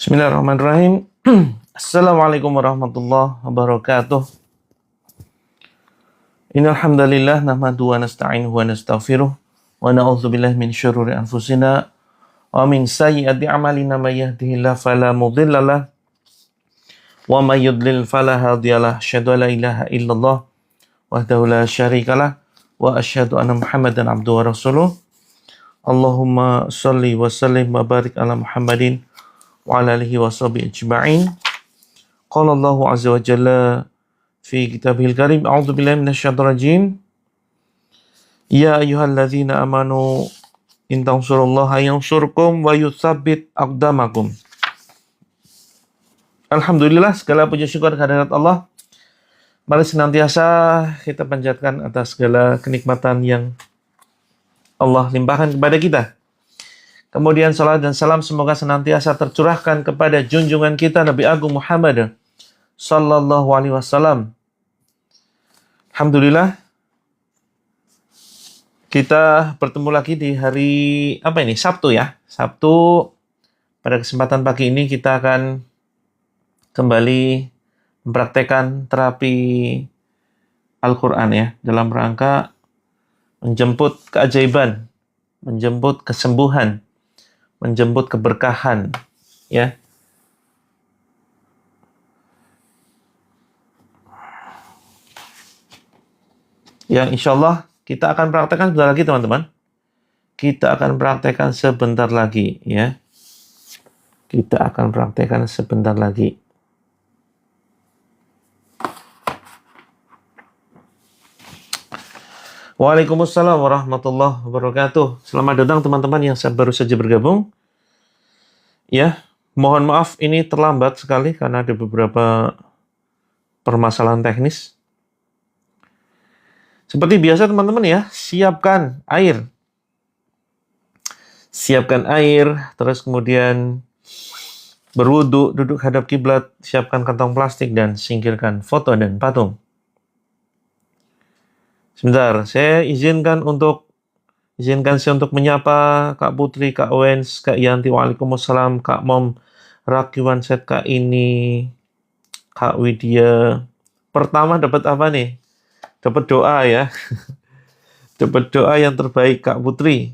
Bismillahirrahmanirrahim. Assalamualaikum warahmatullahi wabarakatuh. Innal hamdalillah nahmaduhu wa nasta'inuhu wa nastaghfiruh wa na'udzubillahi min syururi anfusina wa min sayyiati a'malina may yahdihillahu fala mudhillalah wa may yudlil fala hadiyalah. Asyhadu an la ilaha illallah wahdahu la syarikalah wa asyhadu anna Muhammadan abduhu wa rasuluh. Allahumma shalli wa sallim wa barik ala Muhammadin wa ala alihi wa sahbihi ajma'in. Qala Allahu azza wa jalla fi kitabihil karim, a'udzu billahi minasyaitonir rajim. Ya ayyuhalladzina amanu in tansurullaha yansurkum wa yutsabbit aqdamakum. Alhamdulillah, segala puji syukur kehadirat Allah. Mari senantiasa kita panjatkan atas segala kenikmatan yang Allah limpahkan kepada kita. Kemudian salat dan salam semoga senantiasa tercurahkan kepada junjungan kita Nabi Agung Muhammad sallallahu alaihi wasallam. Alhamdulillah, kita bertemu lagi di hari Sabtu ya. Sabtu, pada kesempatan pagi ini kita akan kembali mempraktekkan terapi Al-Quran ya, dalam rangka menjemput keajaiban, menjemput kesembuhan, menjemput keberkahan, ya. Yang insya Allah kita akan praktekkan sebentar lagi, teman-teman. Kita akan praktekkan sebentar lagi, ya. Kita akan praktekkan sebentar lagi. Waalaikumsalam warahmatullahi wabarakatuh. Selamat datang teman-teman yang baru saja bergabung. Ya, mohon maaf ini terlambat sekali karena ada beberapa permasalahan teknis. Seperti biasa teman-teman ya, siapkan air. Siapkan air, terus kemudian berwudu, duduk hadap kiblat, siapkan kantong plastik dan singkirkan foto dan patung. Sebentar, saya izinkan saya untuk menyapa Kak Putri, Kak Wens, Kak Yanti, waalaikumsalam, Kak Mom, Rakyuan Set, Kak Ini, Kak Widya. Pertama dapat apa nih? Dapat doa ya. Dapat doa yang terbaik Kak Putri.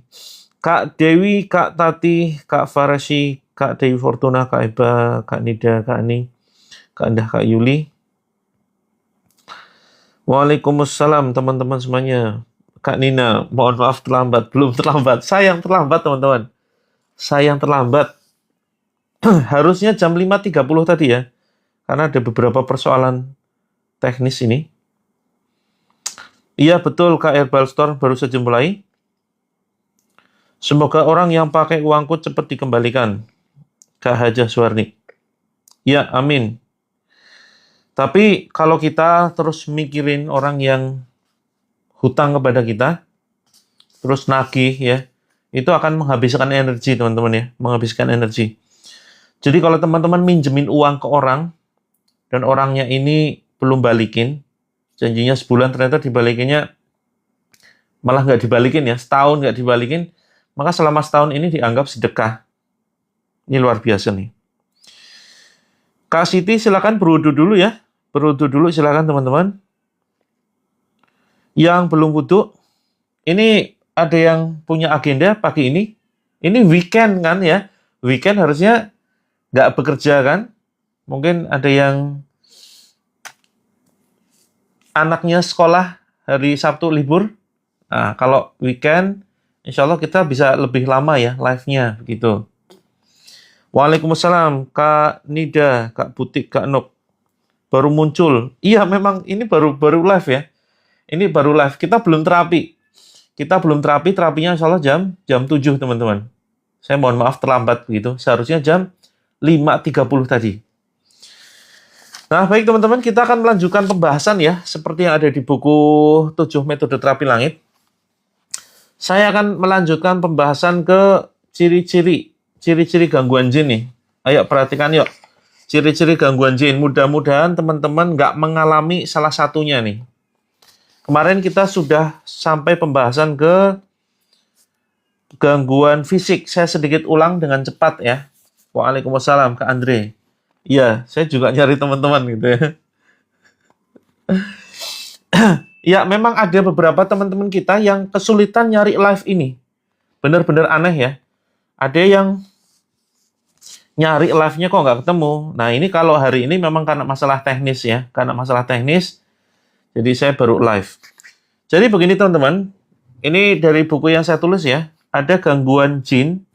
Kak Dewi, Kak Tati, Kak Farasi, Kak Dewi Fortuna, Kak Eba, Kak Nida, Kak Ani, Kak Endah, Kak Yuli. Waalaikumsalam teman-teman semuanya. Kak Nina, mohon maaf terlambat. Belum terlambat. Sayang terlambat teman-teman. Sayang terlambat. Harusnya jam 5.30 tadi ya. Karena ada beberapa persoalan teknis ini. Iya betul Kak Herbal Store baru saja mulai. Semoga orang yang pakai uangku cepat dikembalikan. Kak Hajah Suwarni. Ya amin. Tapi kalau kita terus mikirin orang yang hutang kepada kita, terus nagih ya, itu akan menghabiskan energi teman-teman ya, menghabiskan energi. Jadi kalau teman-teman minjemin uang ke orang, dan orangnya ini belum balikin, janjinya sebulan ternyata dibalikinnya, malah nggak dibalikin ya, setahun nggak dibalikin, maka selama setahun ini dianggap sedekah. Ini luar biasa nih. Kak Siti silakan berwudu dulu ya. Berwudu dulu silakan teman-teman. Yang belum wudu, ini ada yang punya agenda pagi ini. Ini weekend kan ya. Weekend harusnya nggak bekerja kan. Mungkin ada yang anaknya sekolah hari Sabtu libur. Nah, kalau weekend, insya Allah kita bisa lebih lama ya live-nya begitu. Waalaikumsalam, Kak Nida, Kak Butik, Kak Nuk. Baru muncul. Iya, memang ini baru live ya. Ini baru live. Kita belum terapi. Terapinya insya Allah jam 7, teman-teman. Saya mohon maaf terlambat begitu. Seharusnya jam 5.30 tadi. Nah, baik teman-teman, kita akan melanjutkan pembahasan ya. Seperti yang ada di buku 7 Metode Terapi Langit. Saya akan melanjutkan pembahasan ke ciri-ciri gangguan jin nih. Ayo perhatikan yuk. Ciri-ciri gangguan jin. Mudah-mudahan teman-teman nggak mengalami salah satunya nih. Kemarin kita sudah sampai pembahasan ke gangguan fisik. Saya sedikit ulang dengan cepat ya. Waalaikumsalam, Kak Andre. Iya, saya juga nyari teman-teman gitu ya. Ya, memang ada beberapa teman-teman kita yang kesulitan nyari live ini. Benar-benar aneh ya. Ada yang nyari live-nya kok nggak ketemu. Nah, ini kalau hari ini memang karena masalah teknis ya. Karena masalah teknis, jadi saya baru live. Jadi begini teman-teman, ini dari buku yang saya tulis ya. Ada gangguan jin,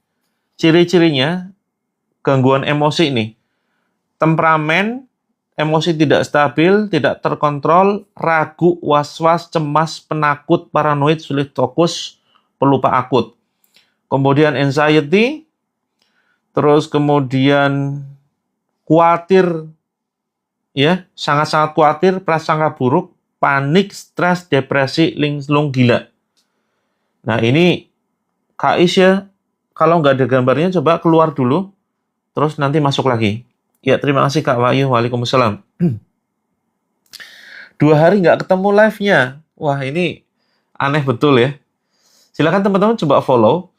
ciri-cirinya gangguan emosi nih. Temperamen, emosi tidak stabil, tidak terkontrol, ragu, was-was, cemas, penakut, paranoid, sulit fokus, pelupa akut. Kemudian anxiety, terus kemudian khawatir, ya, sangat-sangat khawatir, prasangka buruk, panik, stres, depresi, linglung, gila. Nah ini Kak Isya, kalau nggak ada gambarnya coba keluar dulu, terus nanti masuk lagi. Ya, terima kasih Kak Wahyu. Waalaikumsalam. 2 hari nggak ketemu live-nya. Wah, ini aneh betul ya. Silakan teman-teman coba follow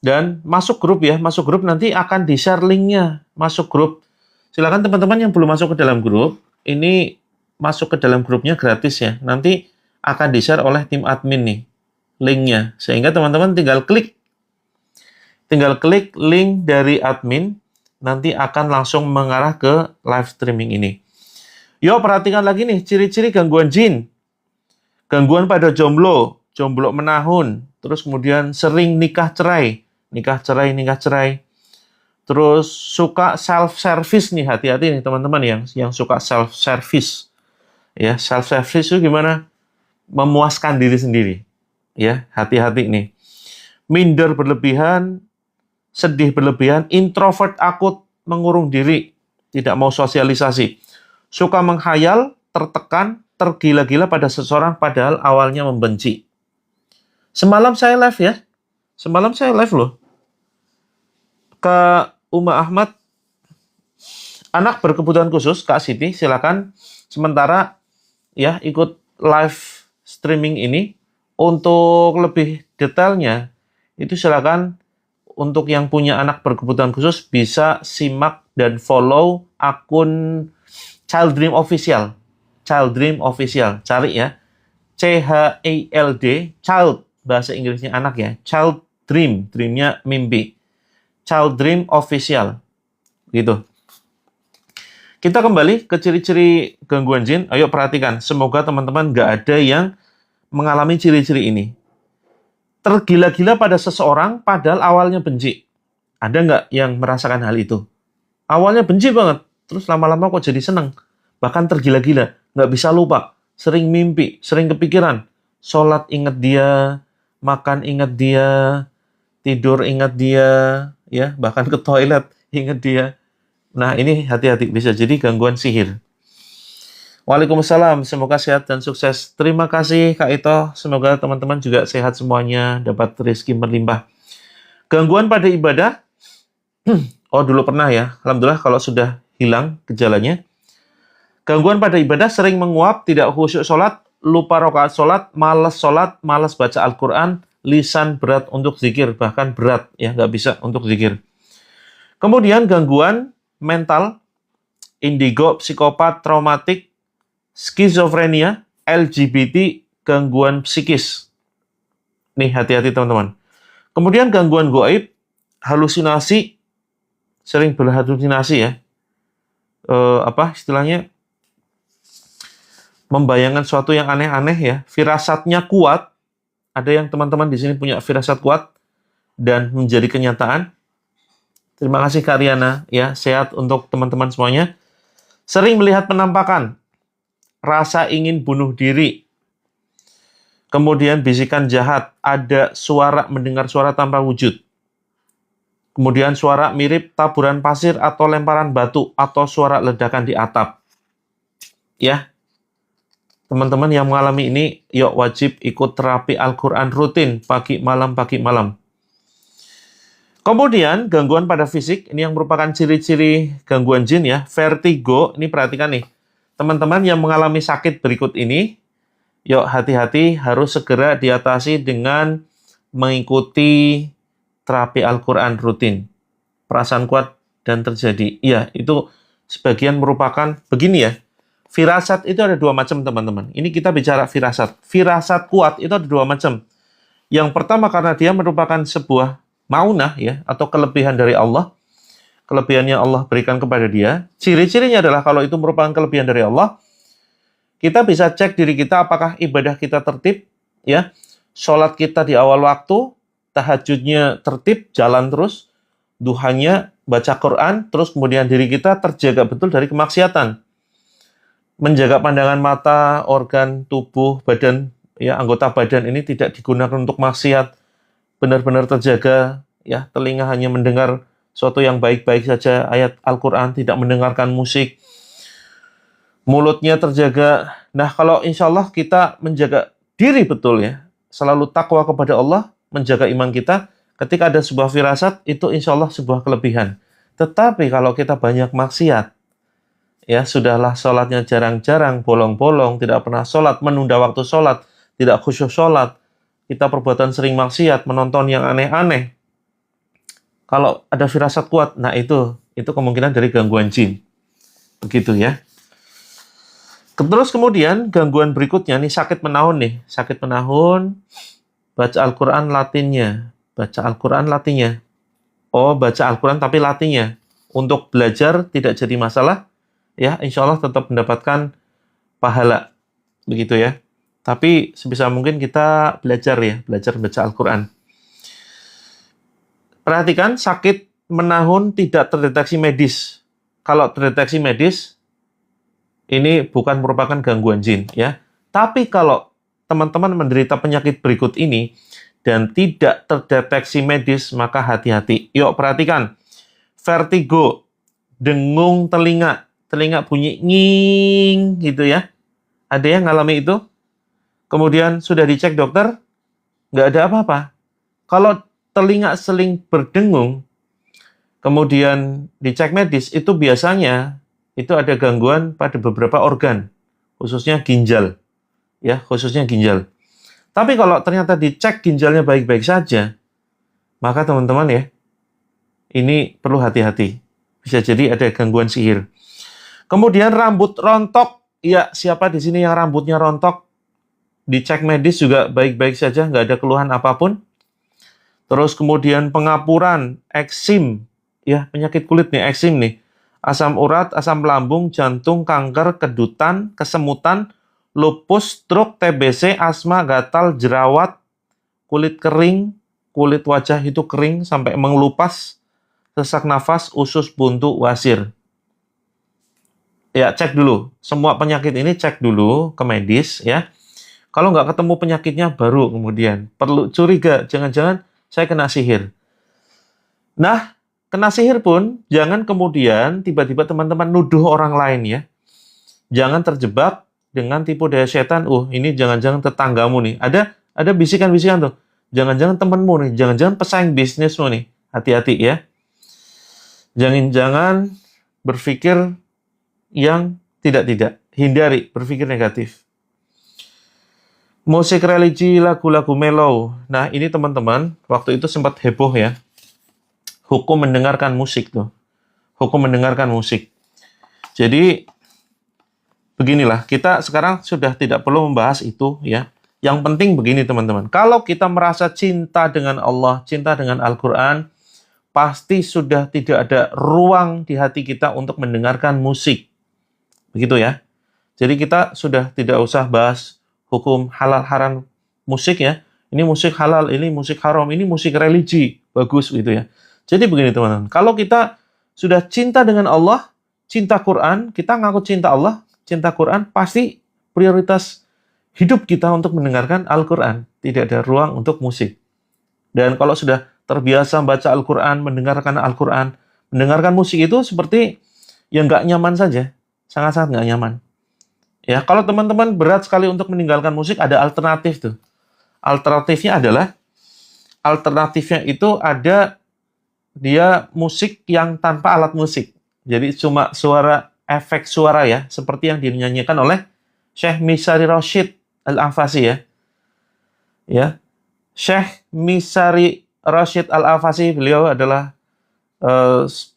dan masuk grup ya. Masuk grup nanti akan di-share link-nya. Masuk grup. Silakan teman-teman yang belum masuk ke dalam grup, ini masuk ke dalam grupnya gratis ya. Nanti akan di-share oleh tim admin nih link-nya. Sehingga teman-teman tinggal klik link dari admin, nanti akan langsung mengarah ke live streaming ini. Yo, perhatikan lagi nih, ciri-ciri gangguan jin. Gangguan pada jomblo menahun, terus kemudian sering nikah cerai. Terus suka self-service nih, hati-hati nih teman-teman yang suka self-service. Ya, self-service itu gimana? Memuaskan diri sendiri. Ya, hati-hati nih. Minder berlebihan, sedih berlebihan, introvert akut, mengurung diri, tidak mau sosialisasi. Suka menghayal, tertekan, tergila-gila pada seseorang padahal awalnya membenci. Semalam saya live ya. Semalam saya live loh. Kak Uma Ahmad, anak berkebutuhan khusus, Kak Siti, silakan sementara ya ikut live streaming ini. Untuk lebih detailnya, itu silakan untuk yang punya anak berkebutuhan khusus bisa simak dan follow akun Child Dream Official. Child Dream Official. Cari ya. CHILD, Child, bahasa Inggrisnya anak ya. Child Dream, dreamnya mimpi. Child Dream Official. Gitu. Kita kembali ke ciri-ciri gangguan jin. Ayo perhatikan. Semoga teman-teman nggak ada yang mengalami ciri-ciri ini. Tergila-gila pada seseorang padahal awalnya benci. Ada nggak yang merasakan hal itu? Awalnya benci banget, terus lama-lama kok jadi seneng. Bahkan tergila-gila, nggak bisa lupa. Sering mimpi, sering kepikiran. Sholat ingat dia, makan ingat dia, tidur ingat dia, ya bahkan ke toilet ingat dia. Nah ini hati-hati, bisa jadi gangguan sihir. Waalaikumsalam, semoga sehat dan sukses. Terima kasih Kak Ito, semoga teman-teman juga sehat semuanya, dapat rezeki berlimpah. Gangguan pada ibadah, oh dulu pernah ya, alhamdulillah kalau sudah hilang gejalanya. Gangguan pada ibadah sering menguap, tidak khusyuk sholat, lupa rakaat sholat, malas baca Al-Quran, lisan berat untuk zikir, bahkan berat ya, nggak bisa untuk zikir. Kemudian gangguan mental, indigo, psikopat, traumatik, skizofrenia, LGBT, gangguan psikis. Nih, hati-hati teman-teman. Kemudian gangguan gaib, halusinasi, sering berhalusinasi ya. Apa istilahnya? Membayangkan sesuatu yang aneh-aneh ya. Firasatnya kuat. Ada yang teman-teman di sini punya firasat kuat dan menjadi kenyataan. Terima kasih Kak Riana ya. Sehat untuk teman-teman semuanya. Sering melihat penampakan. Rasa ingin bunuh diri, kemudian bisikan jahat, ada suara, mendengar suara tanpa wujud, kemudian suara mirip taburan pasir atau lemparan batu, atau suara ledakan di atap. Ya, teman-teman yang mengalami ini, yuk wajib ikut terapi Al-Quran rutin, pagi malam. Kemudian gangguan pada fisik, ini yang merupakan ciri-ciri gangguan jin ya, vertigo, ini perhatikan nih. Teman-teman yang mengalami sakit berikut ini, yuk hati-hati harus segera diatasi dengan mengikuti terapi Al-Quran rutin. Perasaan kuat dan terjadi. Iya, itu sebagian merupakan begini ya. Firasat itu ada dua macam, teman-teman. Ini kita bicara firasat. Firasat kuat itu ada dua macam. Yang pertama karena dia merupakan sebuah maunah ya, atau kelebihan dari Allah. Kelebihannya Allah berikan kepada dia. Ciri-cirinya adalah kalau itu merupakan kelebihan dari Allah, kita bisa cek diri kita apakah ibadah kita tertib, ya. Sholat kita di awal waktu, tahajudnya tertib, jalan terus, duhanya, baca Quran, terus kemudian diri kita terjaga betul dari kemaksiatan. Menjaga pandangan mata, organ tubuh, badan, ya, anggota badan ini tidak digunakan untuk maksiat, benar-benar terjaga, ya, telinga hanya mendengar suatu yang baik-baik saja, ayat Al-Quran, tidak mendengarkan musik, mulutnya terjaga. Nah, kalau insya Allah kita menjaga diri betul ya, selalu takwa kepada Allah, menjaga iman kita, ketika ada sebuah firasat, itu insya Allah sebuah kelebihan. Tetapi kalau kita banyak maksiat, ya sudahlah sholatnya jarang-jarang, bolong-bolong, tidak pernah sholat, menunda waktu sholat, tidak khusyuk sholat, kita perbuatan sering maksiat, menonton yang aneh-aneh, kalau ada firasat kuat, nah itu kemungkinan dari gangguan jin. Begitu ya. Terus kemudian gangguan berikutnya nih, sakit menahun nih. Sakit menahun, baca Al-Quran latinnya. Baca Al-Quran latinnya. Oh, baca Al-Quran tapi latinnya. Untuk belajar tidak jadi masalah. Ya, insya Allah tetap mendapatkan pahala. Begitu ya. Tapi sebisa mungkin kita belajar ya, belajar baca Al-Quran. Perhatikan, sakit menahun tidak terdeteksi medis. Kalau terdeteksi medis, ini bukan merupakan gangguan jin, ya. Tapi kalau teman-teman menderita penyakit berikut ini dan tidak terdeteksi medis, maka hati-hati. Yuk, perhatikan. Vertigo, dengung telinga bunyi nging, gitu ya. Ada yang ngalami itu? Kemudian sudah dicek dokter, nggak ada apa-apa. Kalau telinga seling berdengung, kemudian dicek medis, itu biasanya itu ada gangguan pada beberapa organ, khususnya ginjal. Ya, khususnya ginjal. Tapi kalau ternyata dicek ginjalnya baik-baik saja, maka teman-teman ya, ini perlu hati-hati. Bisa jadi ada gangguan sihir. Kemudian rambut rontok. Ya, siapa di sini yang rambutnya rontok? Dicek medis juga baik-baik saja, nggak ada keluhan apapun. Terus kemudian pengapuran, eksim, ya penyakit kulit nih, eksim nih. Asam urat, asam lambung, jantung, kanker, kedutan, kesemutan, lupus, stroke, TBC, asma, gatal, jerawat, kulit kering, kulit wajah itu kering sampai mengelupas, sesak nafas, usus buntu, wasir. Ya, cek dulu. Semua penyakit ini cek dulu ke medis ya. Kalau nggak ketemu penyakitnya baru kemudian perlu curiga, jangan-jangan saya kena sihir. Nah, kena sihir pun jangan kemudian tiba-tiba teman-teman nuduh orang lain ya. Jangan terjebak dengan tipu daya setan. Ini jangan-jangan tetanggamu nih. Ada bisikan-bisikan tuh. Jangan-jangan temanmu nih, jangan-jangan pesaing bisnismu nih. Hati-hati ya. Jangan-jangan berpikir yang tidak-tidak. Hindari berpikir negatif. Musik religi, lagu-lagu mellow. Nah, ini teman-teman, waktu itu sempat heboh ya. Hukum mendengarkan musik tuh. Hukum mendengarkan musik. Jadi, beginilah, kita sekarang sudah tidak perlu membahas itu ya. Yang penting begini teman-teman. Kalau kita merasa cinta dengan Allah, cinta dengan Al-Quran, pasti sudah tidak ada ruang di hati kita untuk mendengarkan musik. Begitu ya. Jadi kita sudah tidak usah bahas hukum halal haram musik ya. Ini musik halal, ini musik haram, ini musik religi. Bagus gitu ya. Jadi begini teman-teman. Kalau kita sudah cinta dengan Allah, cinta Quran, kita ngaku cinta Allah, cinta Quran, pasti prioritas hidup kita untuk mendengarkan Al-Quran. Tidak ada ruang untuk musik. Dan kalau sudah terbiasa membaca Al-Quran, mendengarkan Al-Quran, mendengarkan musik itu seperti yang nggak nyaman saja. Sangat-sangat nggak nyaman. Ya, kalau teman-teman berat sekali untuk meninggalkan musik, ada alternatif tuh. Alternatifnya itu ada dia musik yang tanpa alat musik. Jadi cuma suara, efek suara ya, seperti yang dinyanyikan oleh Syekh Misari Rashid Al-Afasi ya. Ya. Syekh Misari Rashid Al-Afasi, beliau adalah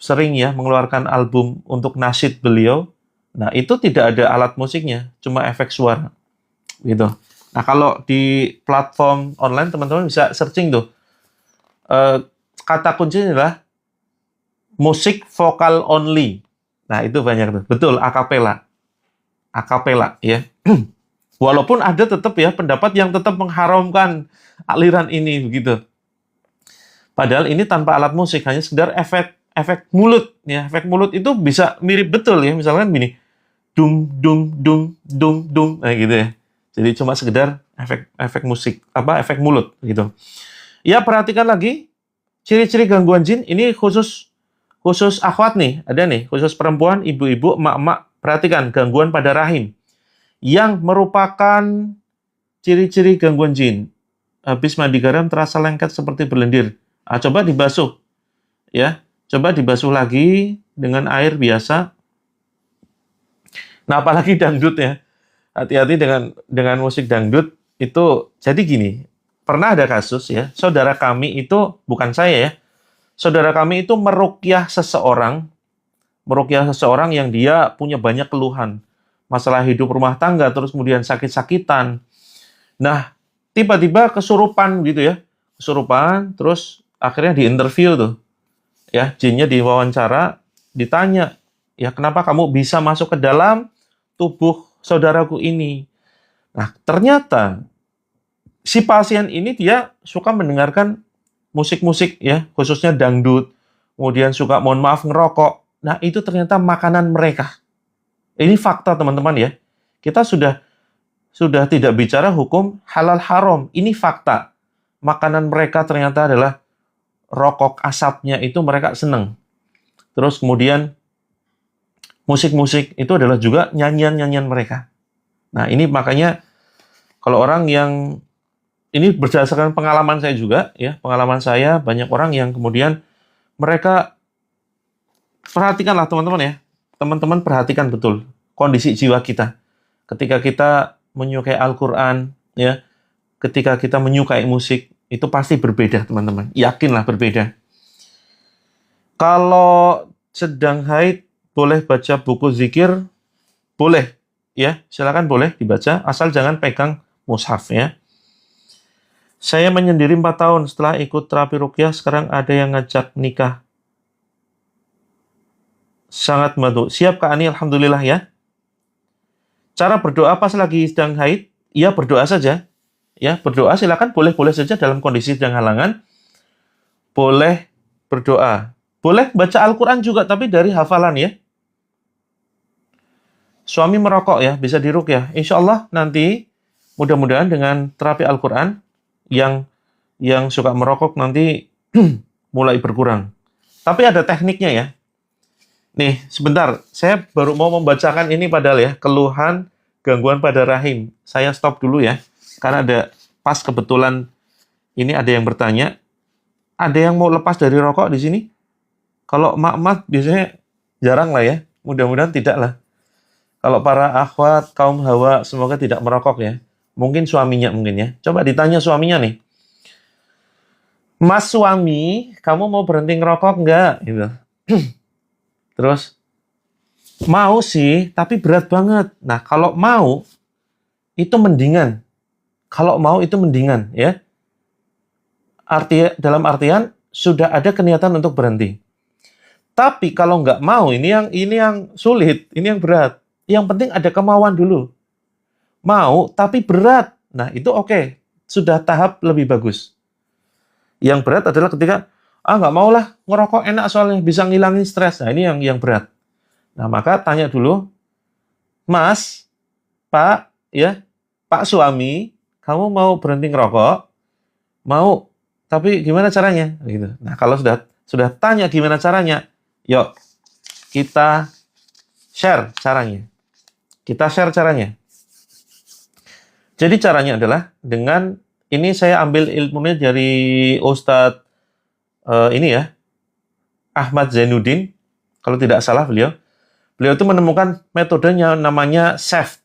sering ya mengeluarkan album untuk nasyid beliau. Nah, itu tidak ada alat musiknya, cuma efek suara gitu. Nah, kalau di platform online teman-teman bisa searching tuh. Kata kuncinya adalah musik vokal only. Nah, itu banyak tuh. Betul, akapela. Akapela ya. Walaupun ada tetap ya pendapat yang tetap mengharamkan aliran ini begitu. Padahal ini tanpa alat musik, hanya sekedar efek efek mulut ya. Efek mulut itu bisa mirip betul ya. Misalkan gini, dung dung dung dung dung, nah gitu ya. Jadi cuma sekedar efek efek musik, apa efek mulut gitu. Ya, perhatikan lagi ciri-ciri gangguan jin ini khusus khusus akhwat nih, ada nih, khusus perempuan, ibu-ibu, emak-emak. Perhatikan gangguan pada rahim yang merupakan ciri-ciri gangguan jin. Habis mandi garam terasa lengket seperti berlendir. Coba dibasuh ya. Coba dibasuh lagi dengan air biasa. Nah, apalagi dangdut ya. Hati-hati dengan musik dangdut itu. Jadi gini, pernah ada kasus ya, saudara kami itu, bukan saya ya, saudara kami itu meruqyah seseorang yang dia punya banyak keluhan, masalah hidup rumah tangga, terus kemudian sakit-sakitan. Nah, tiba-tiba kesurupan gitu ya, kesurupan, terus akhirnya diinterview tuh, ya, jinnya diwawancara, ditanya, ya kenapa kamu bisa masuk ke dalam tubuh saudaraku ini? Nah, ternyata si pasien ini dia suka mendengarkan musik-musik ya, khususnya dangdut, kemudian suka, mohon maaf, ngerokok. Nah, itu ternyata makanan mereka. Ini fakta teman-teman ya. Kita sudah tidak bicara hukum halal haram. Ini fakta. Makanan mereka ternyata adalah rokok, asapnya itu mereka seneng. Terus kemudian musik-musik itu adalah juga nyanyian-nyanyian mereka. Nah, ini makanya kalau orang yang ini berdasarkan pengalaman saya juga ya, pengalaman saya banyak orang yang kemudian mereka, perhatikanlah teman-teman ya. Teman-teman perhatikan betul kondisi jiwa kita. Ketika kita menyukai Al-Qur'an ya, ketika kita menyukai musik, itu pasti berbeda, teman-teman. Yakinlah berbeda. Kalau sedang haid, boleh baca buku zikir, boleh ya, silakan boleh dibaca, asal jangan pegang mushaf ya. Saya menyendiri 4 tahun setelah ikut terapi ruqyah, sekarang ada yang ngajak nikah. Sangat membantu. Siap Kak Ani, alhamdulillah ya. Cara berdoa pas lagi sedang haid, ya berdoa saja. Ya, berdoa silakan boleh-boleh saja dalam kondisi sedang halangan. Boleh berdoa. Boleh baca Al-Qur'an juga, tapi dari hafalan ya. Suami merokok ya, bisa diruqyah. Insya Allah nanti mudah-mudahan dengan terapi Al-Qur'an yang suka merokok nanti mulai berkurang. Tapi ada tekniknya ya. Nih, sebentar. Saya baru mau membacakan ini padahal ya, keluhan gangguan pada rahim. Saya stop dulu ya. Karena ada pas kebetulan ini ada yang bertanya. Ada yang mau lepas dari rokok di sini? Kalau emak-emak biasanya jarang lah ya. Mudah-mudahan tidak lah. Kalau para akhwat, kaum hawa, semoga tidak merokok ya. Mungkin suaminya mungkin ya. Coba ditanya suaminya nih. Mas suami, kamu mau berhenti ngerokok nggak? Gitu. Terus, mau sih, tapi berat banget. Nah, kalau mau, itu mendingan. Kalau mau itu mendingan ya. Dalam artian, sudah ada keniatan untuk berhenti. Tapi kalau nggak mau, ini yang sulit, ini yang berat. Yang penting ada kemauan dulu. Mau, tapi berat. Nah, itu oke. Sudah tahap lebih bagus. Yang berat adalah ketika, nggak mau lah, ngerokok enak soalnya, bisa ngilangin stres. Nah, ini yang berat. Nah, maka tanya dulu, Mas, Pak, ya, Pak suami, kamu mau berhenti ngerokok? Mau, tapi gimana caranya? Gitu. Nah, kalau sudah tanya gimana caranya, yuk, kita share caranya. Kita share caranya. Jadi caranya adalah dengan, ini saya ambil ilmunya dari Ustadz ini ya, Ahmad Zainuddin, kalau tidak salah beliau itu menemukan metodenya namanya SAFT.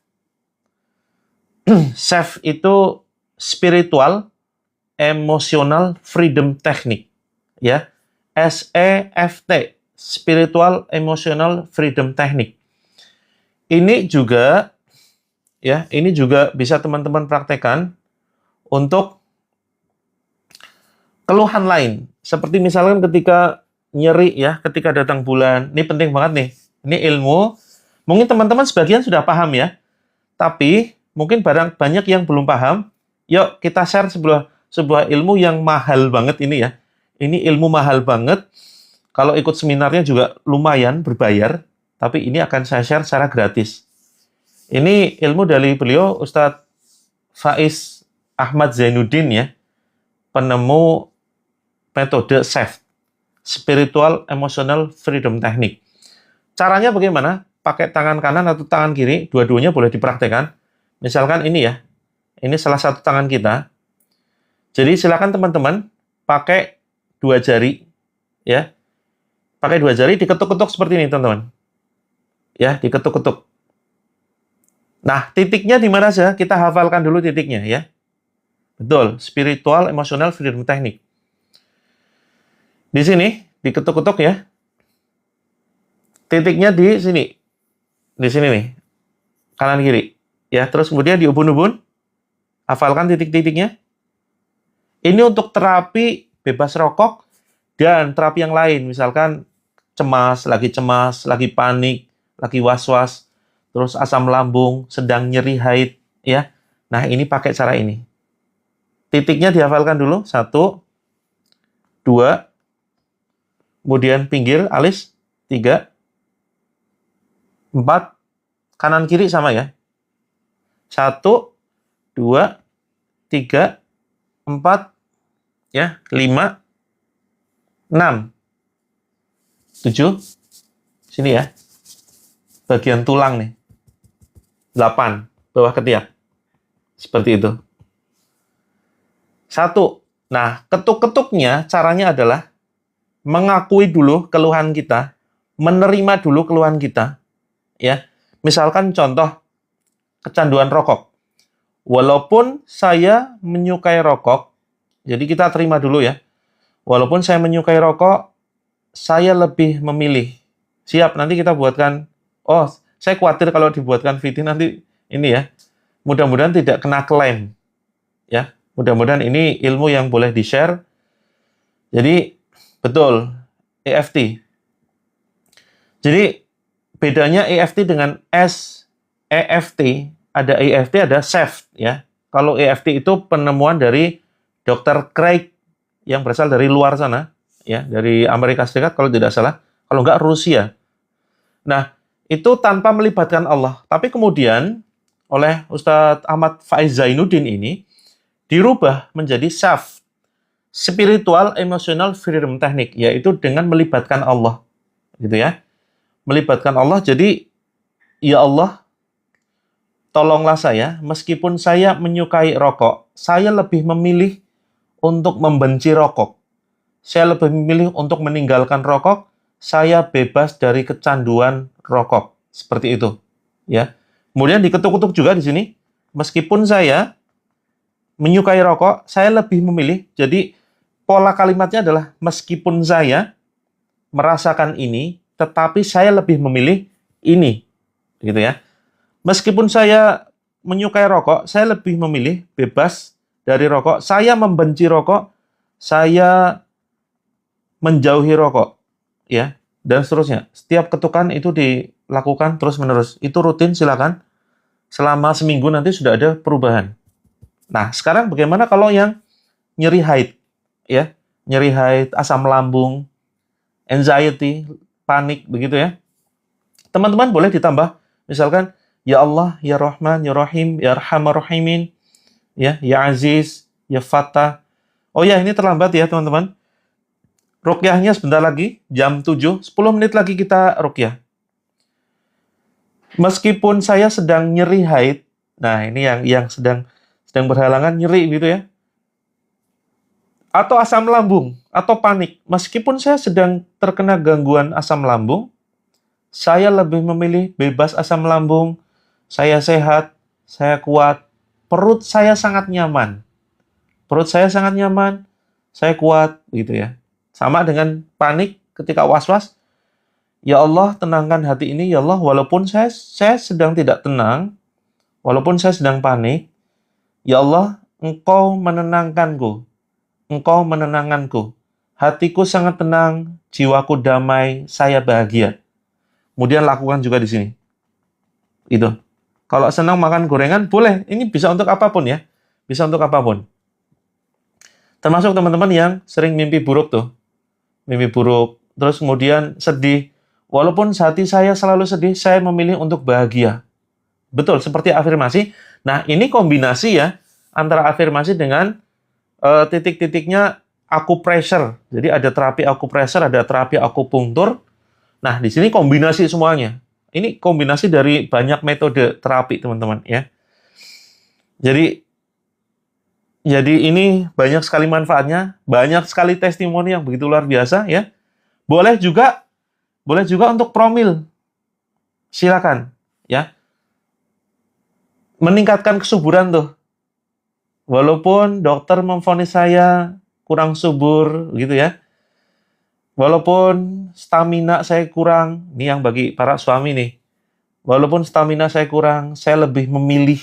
SAFT itu Spiritual Emotional Freedom Technique, ya. SEFT, Spiritual Emotional Freedom Technique. Ini juga bisa teman-teman praktekkan untuk keluhan lain. Seperti misalkan ketika nyeri ya, ketika datang bulan. Ini penting banget nih. Ini ilmu. Mungkin teman-teman sebagian sudah paham ya. Tapi mungkin banyak yang belum paham. Yuk kita share sebuah ilmu yang mahal banget ini ya. Ini ilmu mahal banget. Kalau ikut seminarnya juga lumayan berbayar. Tapi ini akan saya share secara gratis. Ini ilmu dari beliau Ustadz Faiz Ahmad Zainuddin ya. Penemu metode SEFT, Spiritual Emotional Freedom Technique. Caranya bagaimana? Pakai tangan kanan atau tangan kiri, dua-duanya boleh dipraktekkan. Misalkan ini ya, ini salah satu tangan kita. Jadi silakan teman-teman pakai 2 jari, ya. Pakai 2 jari, diketuk-ketuk seperti ini, teman-teman. Ya, diketuk-ketuk. Nah, titiknya di mana saja? Kita hafalkan dulu titiknya, ya. Betul, Spiritual Emotional Freedom Technique. Di sini, diketuk-ketuk ya. Titiknya di sini. Di sini nih. Kanan kiri. Ya, terus kemudian diubun-ubun. Hafalkan titik-titiknya. Ini untuk terapi bebas rokok dan terapi yang lain. Misalkan cemas, lagi panik, lagi was-was, terus asam lambung, sedang nyeri haid, ya. Nah, ini pakai cara ini. Titiknya dihafalkan dulu. 1, 2, kemudian pinggir, alis, 3, 4, kanan kiri sama ya. 1, 2, 3, 4, ya, 5, 6, 7, sini ya. Bagian tulang nih. 8, bawah ketiak. Seperti itu. 1. Nah, ketuk-ketuknya caranya adalah mengakui dulu keluhan kita, menerima dulu keluhan kita, ya. Misalkan contoh kecanduan rokok. Walaupun saya menyukai rokok, jadi kita terima dulu ya. Walaupun saya menyukai rokok, saya lebih memilih. Siap, nanti kita buatkan. Oh, saya khawatir kalau dibuatkan video nanti ini ya. Mudah-mudahan tidak kena klaim. Ya, mudah-mudahan ini ilmu yang boleh di-share. Jadi, betul, EFT. Jadi, bedanya EFT dengan SEFT, ada EFT, ada SEFT ya. Kalau EFT itu penemuan dari Dr. Craig yang berasal dari luar sana, ya, dari Amerika Serikat kalau tidak salah, kalau enggak Rusia. Nah, itu tanpa melibatkan Allah. Tapi kemudian oleh Ustadz Ahmad Faiz Zainuddin ini dirubah menjadi SEFT, Spiritual Emotional Freedom Technique, yaitu dengan melibatkan Allah, gitu ya. Melibatkan Allah, jadi ya Allah, tolonglah saya, meskipun saya menyukai rokok, saya lebih memilih untuk membenci rokok. Saya lebih memilih untuk meninggalkan rokok, saya bebas dari kecanduan rokok. Seperti itu, ya. Kemudian diketuk-ketuk juga di sini, meskipun saya menyukai rokok, saya lebih memilih. Jadi pola kalimatnya adalah meskipun saya merasakan ini, tetapi saya lebih memilih ini, gitu ya. Meskipun saya menyukai rokok, saya lebih memilih bebas dari rokok. Saya membenci rokok, saya menjauhi rokok, ya, dan seterusnya. Setiap ketukan itu dilakukan terus-menerus. Itu rutin, silakan. Selama seminggu nanti sudah ada perubahan. Nah, sekarang bagaimana kalau yang nyeri haid, ya, nyeri haid, asam lambung, anxiety, panik, begitu ya. Teman-teman boleh ditambah, misalkan, ya Allah, ya Rahman, ya Rahim, ya Arhamar Rahimin, ya Aziz, ya Fattah. Oh ya, ini terlambat ya teman-teman. Ruqyahnya sebentar lagi, jam 7, 10 menit lagi kita ruqyah. Meskipun saya sedang nyeri haid, nah ini yang sedang berhalangan nyeri gitu ya. Atau asam lambung, atau panik. Meskipun saya sedang terkena gangguan asam lambung, saya lebih memilih bebas asam lambung, saya sehat, saya kuat, perut saya sangat nyaman. Perut saya sangat nyaman, saya kuat, gitu ya. Sama dengan panik ketika was-was. Ya Allah, tenangkan hati ini. Ya Allah, walaupun saya sedang tidak tenang, walaupun saya sedang panik, ya Allah, Engkau menenangkanku. Engkau menenangkanku. Hatiku sangat tenang, jiwaku damai, saya bahagia. Kemudian lakukan juga di sini. Itu. Kalau senang makan gorengan, boleh. Ini bisa untuk apapun ya. Bisa untuk apapun. Termasuk teman-teman yang sering mimpi buruk tuh. Mimpi buruk. Terus kemudian sedih. Walaupun hati saya selalu sedih, saya memilih untuk bahagia. Betul, seperti afirmasi. Nah, ini kombinasi ya, antara afirmasi dengan titik-titiknya acupressure. Jadi ada terapi acupressure, ada terapi akupunktur. Nah, di sini kombinasi semuanya. Ini kombinasi dari banyak metode terapi, teman-teman, ya. Jadi ini banyak sekali manfaatnya, banyak sekali testimoni yang begitu luar biasa, ya. Boleh juga untuk promil. Silakan, ya. Meningkatkan kesuburan tuh. Walaupun dokter memvonis saya kurang subur, gitu ya. Walaupun stamina saya kurang, ini yang bagi para suami nih. Walaupun stamina saya kurang, saya lebih memilih,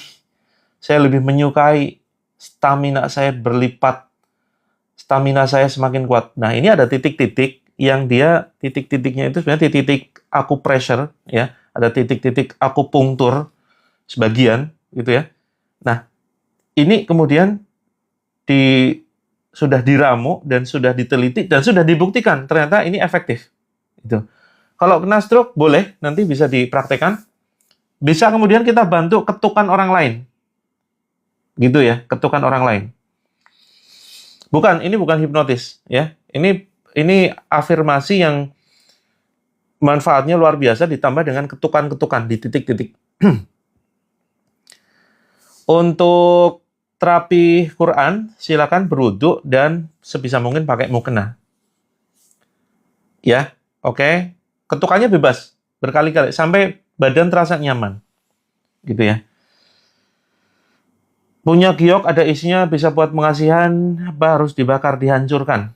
saya lebih menyukai stamina saya berlipat, stamina saya semakin kuat. Nah, ini ada titik-titik yang dia, titik-titiknya itu sebenarnya titik-titik acupressure, ya. Ada titik-titik akupunktur, sebagian, gitu ya. Nah, ini kemudian sudah diramu dan sudah diteliti dan sudah dibuktikan ternyata ini efektif. Gitu. Kalau kena stroke boleh nanti bisa dipraktekkan. Bisa kemudian kita bantu ketukan orang lain. Gitu ya, ketukan orang lain. Ini bukan hipnotis ya. Ini afirmasi yang manfaatnya luar biasa ditambah dengan ketukan-ketukan di titik-titik. Untuk terapi Quran, silakan berwudu dan sebisa mungkin pakai mukena. Ya, oke. Ketukannya bebas, berkali-kali, sampai badan terasa nyaman. Gitu ya. Punya giok ada isinya bisa buat pengasihan, apa harus dibakar, dihancurkan.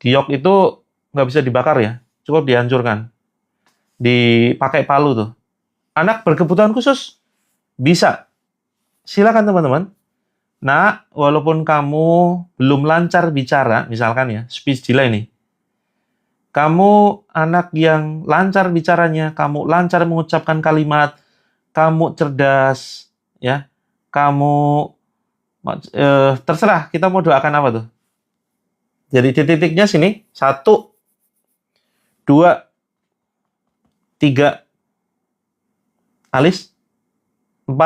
Giok itu nggak bisa dibakar ya, cukup dihancurkan. Dipakai palu tuh. Anak berkebutuhan khusus, bisa. Silakan teman-teman. Nah, walaupun kamu belum lancar bicara, misalkan ya, speech delay nih. Kamu anak yang lancar bicaranya, kamu lancar mengucapkan kalimat, kamu cerdas, ya, kamu terserah kita mau doakan apa tuh. Jadi titik-titiknya sini, 1, 2, 3, alis, 4,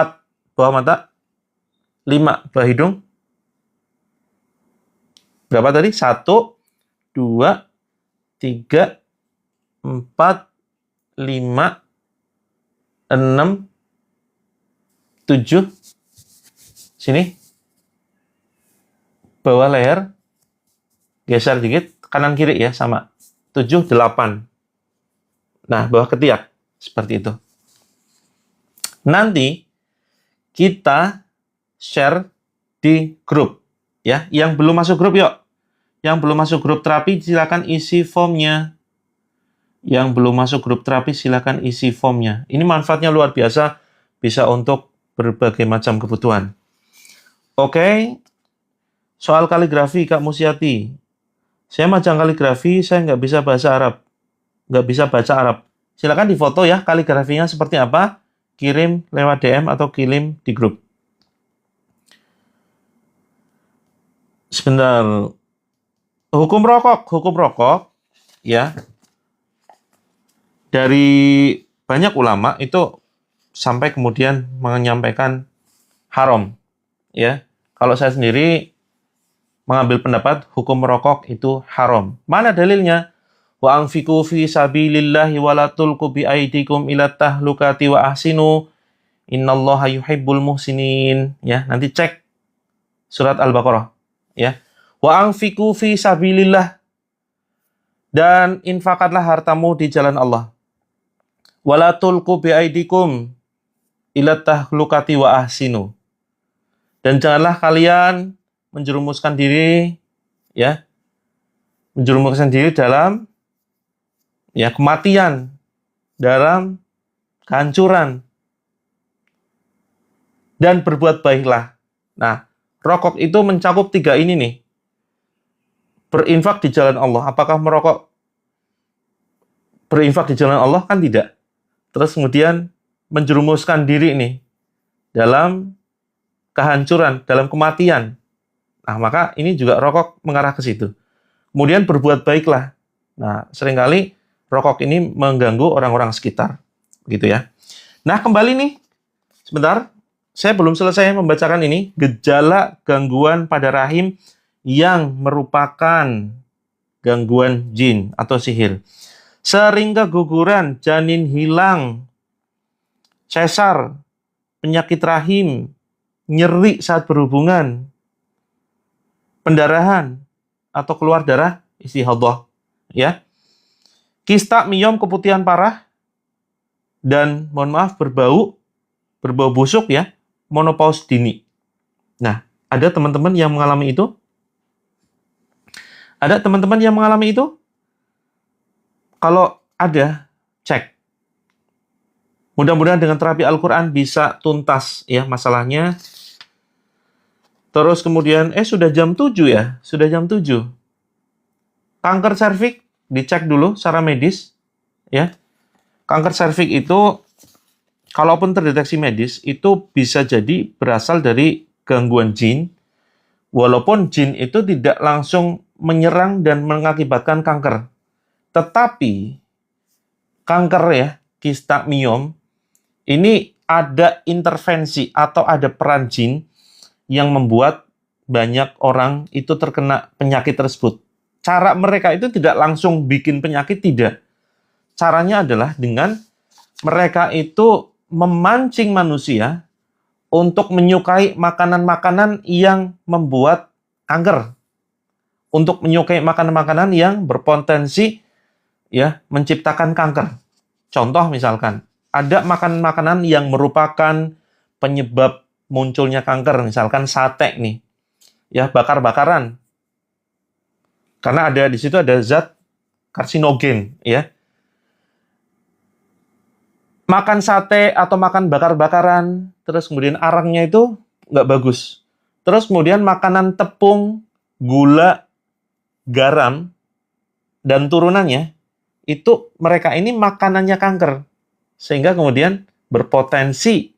bawah mata, 5, bawah hidung. Berapa tadi? 1, 2, 3, 4, 5, 6, 7. Sini. Bawah leher. Geser dikit. Kanan kiri ya, sama. 7, 8. Nah, bawah ketiak. Seperti itu. Nanti kita share di grup. Ya, yang belum masuk grup yuk. Yang belum masuk grup terapi silakan isi formnya. Yang belum masuk grup terapi silakan isi formnya. Ini manfaatnya luar biasa, bisa untuk berbagai macam kebutuhan. Oke. Soal kaligrafi Kak Musiati. Saya majang kaligrafi, saya nggak bisa bahasa Arab. Nggak bisa baca Arab. Silakan difoto ya kaligrafinya seperti apa. Kirim lewat DM atau kirim di grup. Sebentar. Hukum rokok, ya. Dari banyak ulama itu sampai kemudian menyampaikan haram, ya. Kalau saya sendiri mengambil pendapat hukum merokok itu haram. Mana dalilnya? Wa anfiqu fi sabilillahi wa la tulqu bi aydikum ila tahlukati wa ahsinu innallaha yuhibbul muhsinin. Ya, nanti cek surat Al-Baqarah, ya. Wa anfiqu fi sabilillah, dan infakatlah hartamu di jalan Allah. Wa la tulqu bi aydikum ila tahlukati wa ahsinu. Dan janganlah kalian menjerumuskan diri, ya, menjerumuskan diri dalam ya kematian, dalam kehancuran, dan berbuat baiklah. Nah, rokok itu mencakup 3 ini nih. Berinfak di jalan Allah. Apakah merokok berinfak di jalan Allah? Kan tidak. Terus kemudian menjerumuskan diri nih dalam kehancuran, dalam kematian. Nah, maka ini juga rokok mengarah ke situ. Kemudian berbuat baiklah. Nah, seringkali rokok ini mengganggu orang-orang sekitar. Gitu ya. Nah, kembali nih. Sebentar. Saya belum selesai membacakan ini. Gejala gangguan pada rahim yang merupakan gangguan jin atau sihir. Sering keguguran, janin hilang, sesar, penyakit rahim, nyeri saat berhubungan, pendarahan, atau keluar darah istihadhah. Ya. Kista, miom, keputihan parah, dan mohon maaf berbau busuk ya, menopause dini. Nah, ada teman-teman yang mengalami itu? Ada teman-teman yang mengalami itu? Kalau ada, cek. Mudah-mudahan dengan terapi Al-Quran bisa tuntas ya masalahnya. Terus kemudian, sudah jam 7 ya? Sudah jam 7. Kanker serviks, dicek dulu secara medis. Ya. Kanker serviks itu, kalaupun terdeteksi medis, itu bisa jadi berasal dari gangguan jin. Walaupun jin itu tidak langsung menyerang dan mengakibatkan kanker. Tetapi, kanker ya, kista miom, ini ada intervensi atau ada peran jin yang membuat banyak orang itu terkena penyakit tersebut. Cara mereka itu tidak langsung bikin penyakit, tidak. Caranya adalah dengan mereka itu memancing manusia untuk menyukai makanan-makanan yang membuat kanker. Untuk menyukai makanan-makanan yang berpotensi ya menciptakan kanker. Contoh misalkan, ada makanan-makanan yang merupakan penyebab munculnya kanker, misalkan sate nih. Ya, bakar-bakaran. Karena ada di situ ada zat karsinogen, ya. Makan sate atau makan bakar-bakaran, terus kemudian arangnya itu nggak bagus. Terus kemudian makanan tepung, gula, garam, dan turunannya, itu mereka ini makanannya kanker. Sehingga kemudian berpotensi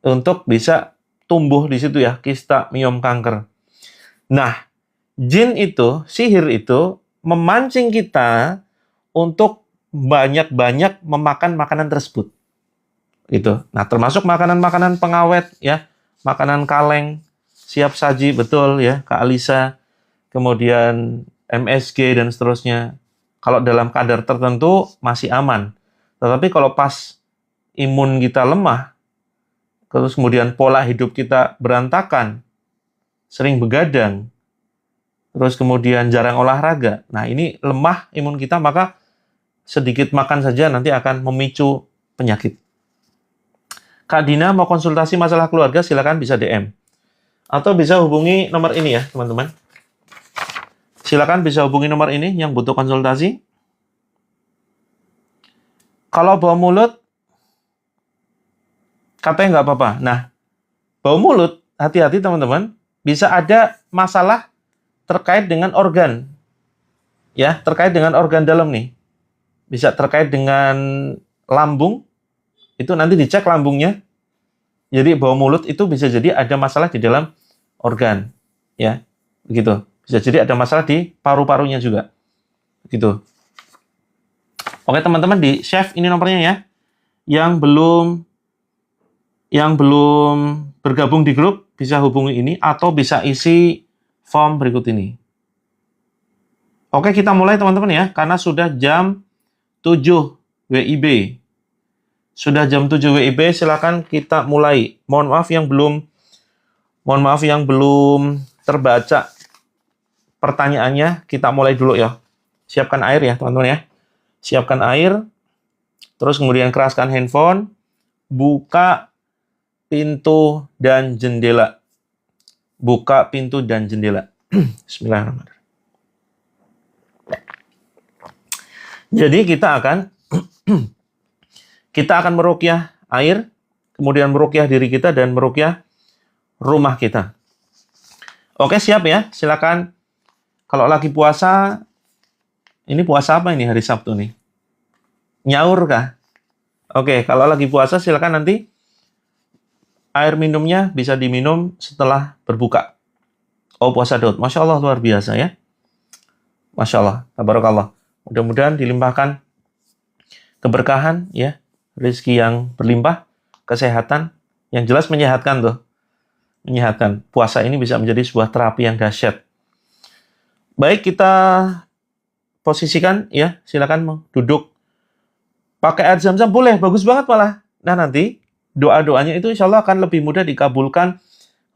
untuk bisa tumbuh di situ ya, kista, miom, kanker. Nah, jin itu, sihir itu, memancing kita untuk banyak-banyak memakan makanan tersebut. Gitu. Nah, termasuk makanan-makanan pengawet, ya, makanan kaleng, siap saji, betul ya, Kak Alisa, kemudian MSG dan seterusnya. Kalau dalam kadar tertentu masih aman. Tetapi kalau pas imun kita lemah, terus kemudian pola hidup kita berantakan, sering begadang, terus kemudian jarang olahraga, nah ini lemah imun kita, maka sedikit makan saja nanti akan memicu penyakit. Kak Dina mau konsultasi masalah keluarga, silakan bisa DM. Atau bisa hubungi nomor ini ya, teman-teman. Silakan bisa hubungi nomor ini yang butuh konsultasi. Kalau bau mulut, katanya nggak apa-apa. Nah, bau mulut, hati-hati teman-teman, bisa ada masalah terkait dengan organ. Ya, terkait dengan organ dalam nih. Bisa terkait dengan lambung, itu nanti dicek lambungnya. Jadi bau mulut itu bisa jadi ada masalah di dalam organ. Ya, begitu. Bisa jadi ada masalah di paru-parunya juga. Gitu. Oke teman-teman, di save ini nomornya ya. Yang belum bergabung di grup bisa hubungi ini atau bisa isi form berikut ini. Oke, kita mulai teman-teman ya, karena sudah jam 7 WIB. Sudah jam 7 WIB, silakan kita mulai. Mohon maaf yang belum terbaca pertanyaannya, kita mulai dulu ya. Siapkan air ya, teman-teman ya. Siapkan air, terus kemudian keraskan handphone, buka pintu dan jendela. Buka pintu dan jendela. Bismillahirrahmanirrahim. Jadi kita akan meruqyah air, kemudian meruqyah diri kita dan meruqyah rumah kita. Oke, siap ya? Silakan. Kalau lagi puasa, ini puasa apa ini hari Sabtu nih? Nyaur kah? Oke, kalau lagi puasa silakan nanti air minumnya bisa diminum setelah berbuka. Oh, puasa Daud. Masya Allah, luar biasa ya. Masya Allah, tabarakallah. Mudah-mudahan dilimpahkan keberkahan ya, rezeki yang berlimpah, kesehatan, yang jelas menyehatkan tuh. Menyehatkan. Puasa ini bisa menjadi sebuah terapi yang dahsyat. Baik, kita posisikan ya, silakan mau duduk. Pakai air zam-zam boleh, bagus banget malah. Nah, nanti doa-doanya itu insya Allah akan lebih mudah dikabulkan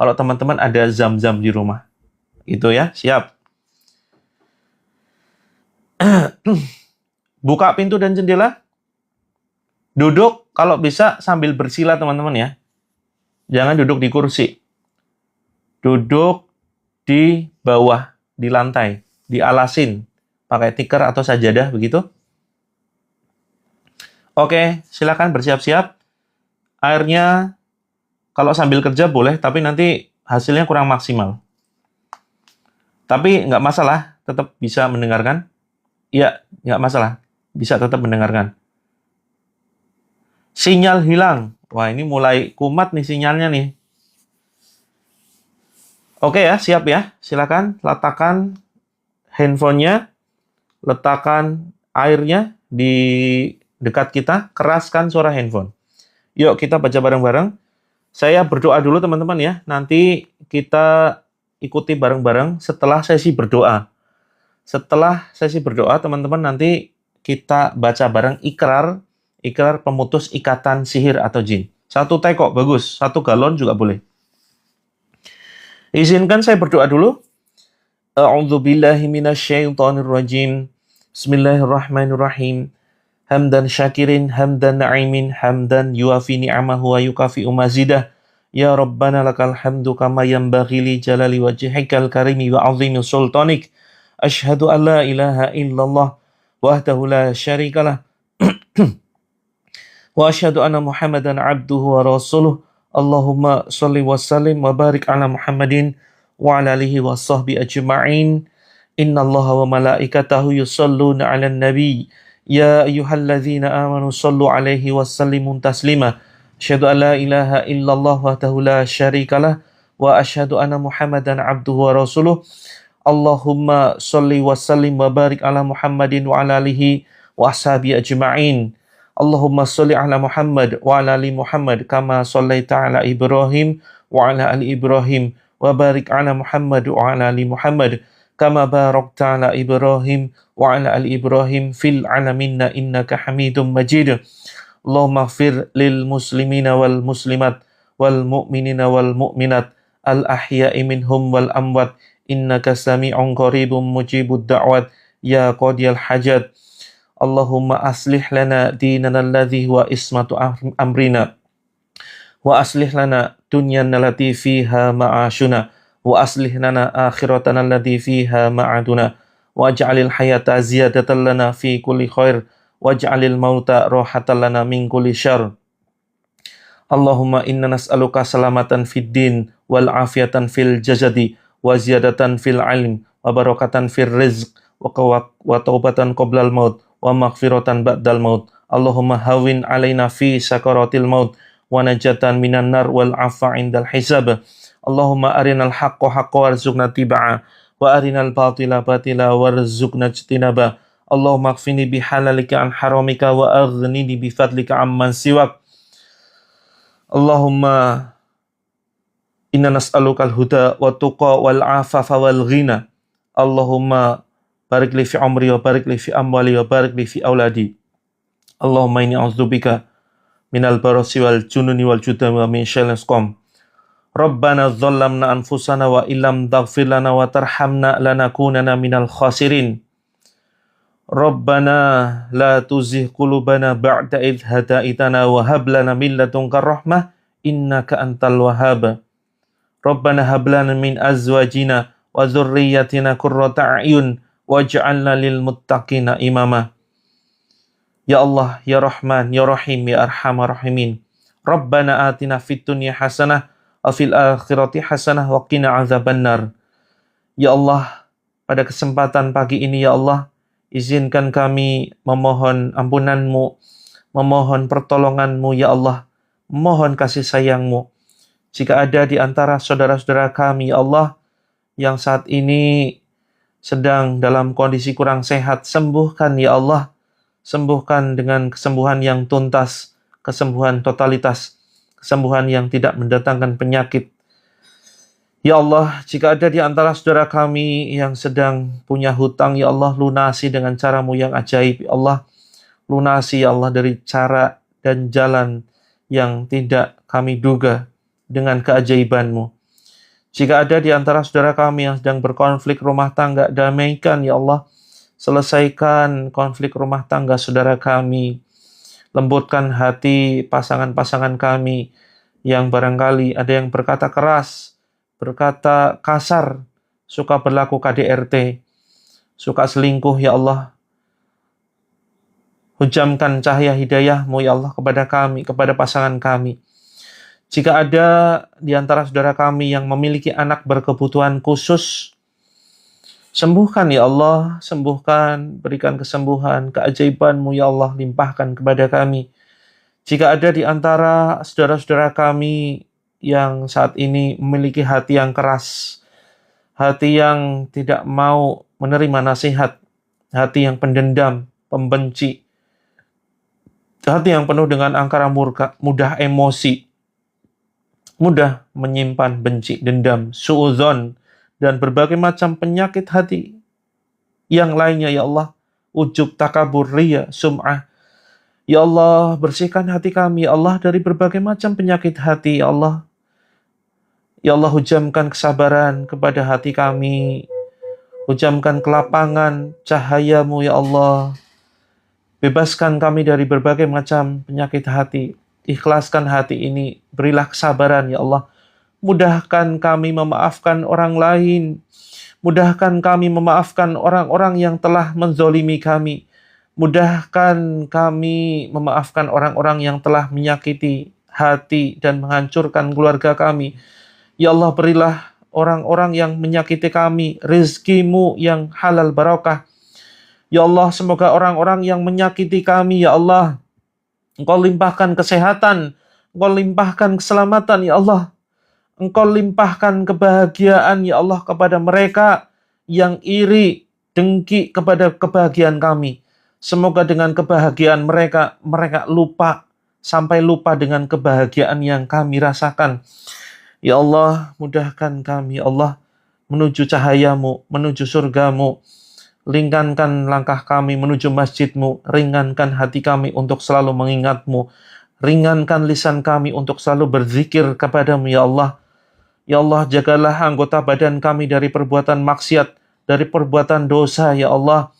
kalau teman-teman ada zam-zam di rumah. Itu ya, siap. Buka pintu dan jendela. Duduk kalau bisa sambil bersila teman-teman ya. Jangan duduk di kursi. Duduk di bawah, di lantai, dialasin. Pakai tikar atau sajadah begitu. Oke, silakan bersiap-siap. Airnya kalau sambil kerja boleh, tapi nanti hasilnya kurang maksimal. Tapi nggak masalah, tetap bisa mendengarkan. Iya, nggak masalah. Bisa tetap mendengarkan. Sinyal hilang. Wah, ini mulai kumat nih sinyalnya nih. Oke ya, siap ya. Silakan letakkan handphonenya, letakkan airnya di dekat kita, keraskan suara handphone. Yuk, kita baca bareng-bareng. Saya berdoa dulu teman-teman ya. Nanti kita ikuti bareng-bareng setelah sesi berdoa. Setelah sesi berdoa, teman-teman nanti kita baca bareng ikrar pemutus ikatan sihir atau jin. 1 teh kok, bagus. 1 galon juga boleh. Izinkan saya berdoa dulu. A'udzubillahi minasyaitonirrajim. Bismillahirrahmanirrahim. Hamdan syakirin, hamdan na'imin, hamdan yuafi ni'amahu wa yukafi'u mazidah. Ya Rabbana lakal hamdu kama yanbaghi li jalali wajhikal karimi wa 'azimi sultanik. Asyhadu an la ilaha illallah wahdahu la syarikalah. Wa asyhadu anna Muhammadan 'abduhu wa rasuluh. Allahumma shalli wa sallim wa barik ala Muhammadin wa ala alihi wa sahbihi ajma'in. Innallaha wa malaikatahu yusholluna 'alan nabi. Ya ayyuhalladzina amanu shallu 'alaihi wa sallimu taslima. Asyhadu an la ilaha illallah wahdahu la syarikalah wa asyhadu anna Muhammadan 'abduhu wa rasuluh. Allahumma shalli wa sallim wa barik ala Muhammadin wa ala alihi wa ashabihi ajma'in. Allahumma shalli ala Muhammad wa ala ali Muhammad kama shallaita ala Ibrahim wa ala ali Ibrahim wa barik ala Muhammad wa ala ali Muhammad kama barakta ala Ibrahim wa ala ali Ibrahim fil alamin innaka Hamidum Majid. Allahumma ighfir lil muslimina wal muslimat wal mu'minina wal mu'minat al ahya'i minhum wal amwat innaka sami'un qaribun mujibud da'wat ya qadiyal hajat. Allahumma aslih lana dinana alladhi huwa ismatu amrina wa aslih lana dunyana allati fiha ma'ashuna wa aslih lana akhiratana allati fiha ma'aduna waj'alil hayata ziyadatan lana fi kulli khair waj'alil mauta rahatan lana min kulli syarr. Allahumma inna nas'aluka salamatan fid din wal afiyatan fil jasadi wa ziyadatan fil ilm wa barakatan fil rizq wa taubatan qoblal maut wa maghfiratan ba'dal maut. Allahumma hawin alaina fi sakaratil maut wa najatan minan nar wal afa indal hisab. Allahumma arinal haqqa haqqa warzuqna tiba'a wa arinal batila batila warzuqna ijtinaba. Allahumma kfini bihalalika an haramika wa aghnini bifadlika amman siwak. Allahumma inna nas'alukal huda wa tuqa wal afafa wal ghina. Allahumma barik li fi umri wa barik li fi amwali wa barik li fi auladi. Allahumma inni a'udzubika minal barasi wal jununi wal judami wa min syai'il asqam. Rabbana dhallamna anfusana wa illam taghfir lana wa tarhamna lanakunanna minal khasirin. Rabbana la tuzigh qulubana ba'da idh hadaitana wa hab lana min ladunka rahmah innaka antal wahhab. Rabbana hab lana min azwajina wa dhurriyyatina qurrata a'yun waj'alna lil muttaqina imama. Ya Allah, Ya Rahman, Ya Rahim, Ya Arhamar Rahimin. Rabbana atina fid dunya hasanah wa fil akhirati hasanah wa qina azabannar. Ya Allah, pada kesempatan pagi ini ya Allah, izinkan kami memohon ampunan-Mu, memohon pertolongan-Mu ya Allah, memohon kasih sayang-Mu. Jika ada di antara saudara-saudara kami ya Allah, yang saat ini sedang dalam kondisi kurang sehat, sembuhkan ya Allah, sembuhkan dengan kesembuhan yang tuntas, kesembuhan totalitas, kesembuhan yang tidak mendatangkan penyakit. Ya Allah, jika ada di antara saudara kami yang sedang punya hutang, ya Allah, lunasi dengan cara-Mu yang ajaib, ya Allah. Lunasi, ya Allah, dari cara dan jalan yang tidak kami duga dengan keajaiban-Mu. Jika ada di antara saudara kami yang sedang berkonflik rumah tangga, damaikan, ya Allah. Selesaikan konflik rumah tangga saudara kami. Lembutkan hati pasangan-pasangan kami yang barangkali ada yang berkata keras, berkata kasar, suka berlaku KDRT, suka selingkuh, ya Allah. Hujamkan cahaya hidayah-Mu, ya Allah, kepada kami, kepada pasangan kami. Jika ada di antara saudara kami yang memiliki anak berkebutuhan khusus, sembuhkan, ya Allah, sembuhkan, berikan kesembuhan, keajaiban-Mu, ya Allah, limpahkan kepada kami. Jika ada di antara saudara-saudara kami yang saat ini memiliki hati yang keras, hati yang tidak mau menerima nasihat, hati yang pendendam, pembenci, hati yang penuh dengan angkara murka, mudah emosi, mudah menyimpan benci, dendam, suudzon, dan berbagai macam penyakit hati yang lainnya, ya Allah, ujub, takabur, riya, sum'ah. Ya Allah, bersihkan hati kami, ya Allah, dari berbagai macam penyakit hati, ya Allah. Ya Allah, hujamkan kesabaran kepada hati kami. Hujamkan kelapangan cahaya-Mu, ya Allah. Bebaskan kami dari berbagai macam penyakit hati. Ikhlaskan hati ini. Berilah kesabaran, ya Allah. Mudahkan kami memaafkan orang lain. Mudahkan kami memaafkan orang-orang yang telah menzolimi kami. Mudahkan kami memaafkan orang-orang yang telah menyakiti hati dan menghancurkan keluarga kami. Ya Allah, berilah orang-orang yang menyakiti kami rezeki-Mu yang halal barakah. Ya Allah, semoga orang-orang yang menyakiti kami, ya Allah, Engkau limpahkan kesehatan, Engkau limpahkan keselamatan, ya Allah. Engkau limpahkan kebahagiaan, ya Allah, kepada mereka yang iri, dengki kepada kebahagiaan kami. Semoga dengan kebahagiaan mereka, mereka lupa, sampai lupa dengan kebahagiaan yang kami rasakan. Ya Allah, mudahkan kami, ya Allah, menuju cahaya-Mu, menuju surga-Mu. Ringankan langkah kami menuju masjid-Mu. Ringankan hati kami untuk selalu mengingat-Mu. Ringankan lisan kami untuk selalu berzikir kepada-Mu, ya Allah. Ya Allah, jagalah anggota badan kami dari perbuatan maksiat, dari perbuatan dosa, ya Allah.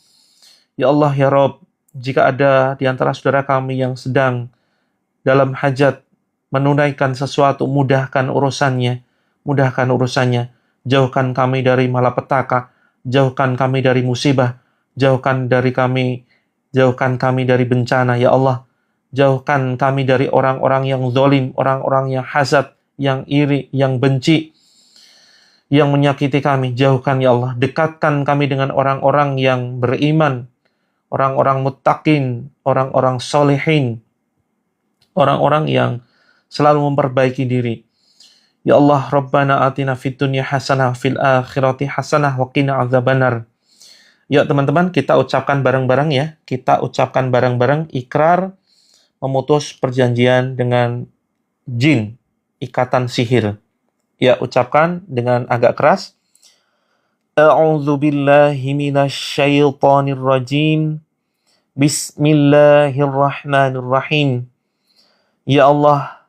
Ya Allah, ya Rob, jika ada di antara saudara kami yang sedang dalam hajat menunaikan sesuatu, mudahkan urusannya, mudahkan urusannya. Jauhkan kami dari malapetaka, jauhkan kami dari musibah, jauhkan kami dari bencana, ya Allah. Jauhkan kami dari orang-orang yang zalim, orang-orang yang hasad, yang iri, yang benci, yang menyakiti kami. Jauhkan, ya Allah. Dekatkan kami dengan orang-orang yang beriman, orang-orang muttaqin, orang-orang solehin, orang-orang yang selalu memperbaiki diri. Ya Allah, Rabbana atina fid dunya hasanah fil akhirati hasanah wa qina azabannar. Ya teman-teman, kita ucapkan bareng-bareng ya. Kita ucapkan bareng-bareng ikrar memutus perjanjian dengan jin, ikatan sihir. Ya, ucapkan dengan agak keras. A'udzu billahi minasyaitonir rajim. Bismillahirrahmanirrahim. Ya Allah,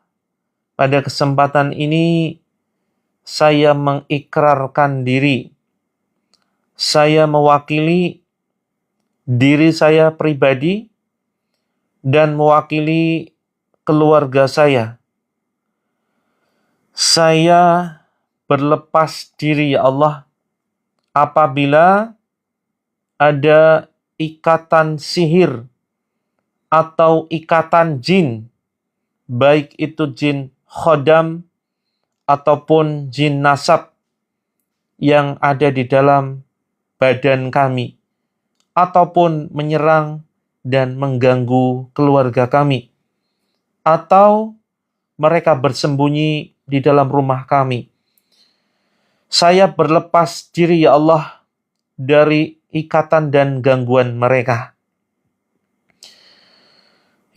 pada kesempatan ini, saya mengikrarkan diri. Saya mewakili diri saya pribadi dan mewakili keluarga saya. Saya berlepas diri, ya Allah, apabila ada ikatan sihir atau ikatan jin, baik itu jin khodam ataupun jin nasab yang ada di dalam badan kami, ataupun menyerang dan mengganggu keluarga kami, atau mereka bersembunyi di dalam rumah kami. Saya berlepas diri, ya Allah, dari ikatan dan gangguan mereka.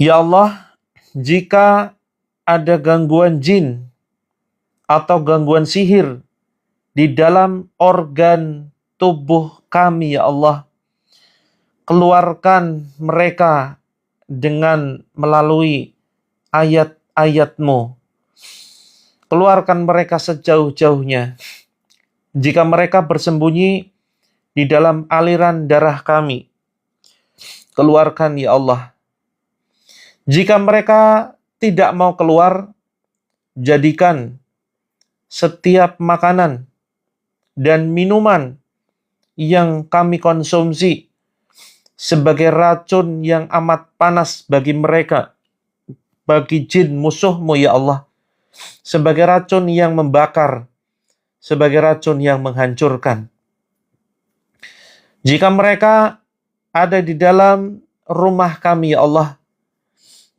Ya Allah, jika ada gangguan jin atau gangguan sihir di dalam organ tubuh kami, ya Allah, keluarkan mereka dengan melalui ayat-ayat-Mu. Keluarkan mereka sejauh-jauhnya. Jika mereka bersembunyi di dalam aliran darah kami, keluarkan, ya Allah. Jika mereka tidak mau keluar, jadikan setiap makanan dan minuman yang kami konsumsi sebagai racun yang amat panas bagi mereka, bagi jin musuh-Mu, ya Allah, sebagai racun yang membakar, sebagai racun yang menghancurkan. Jika mereka ada di dalam rumah kami, ya Allah,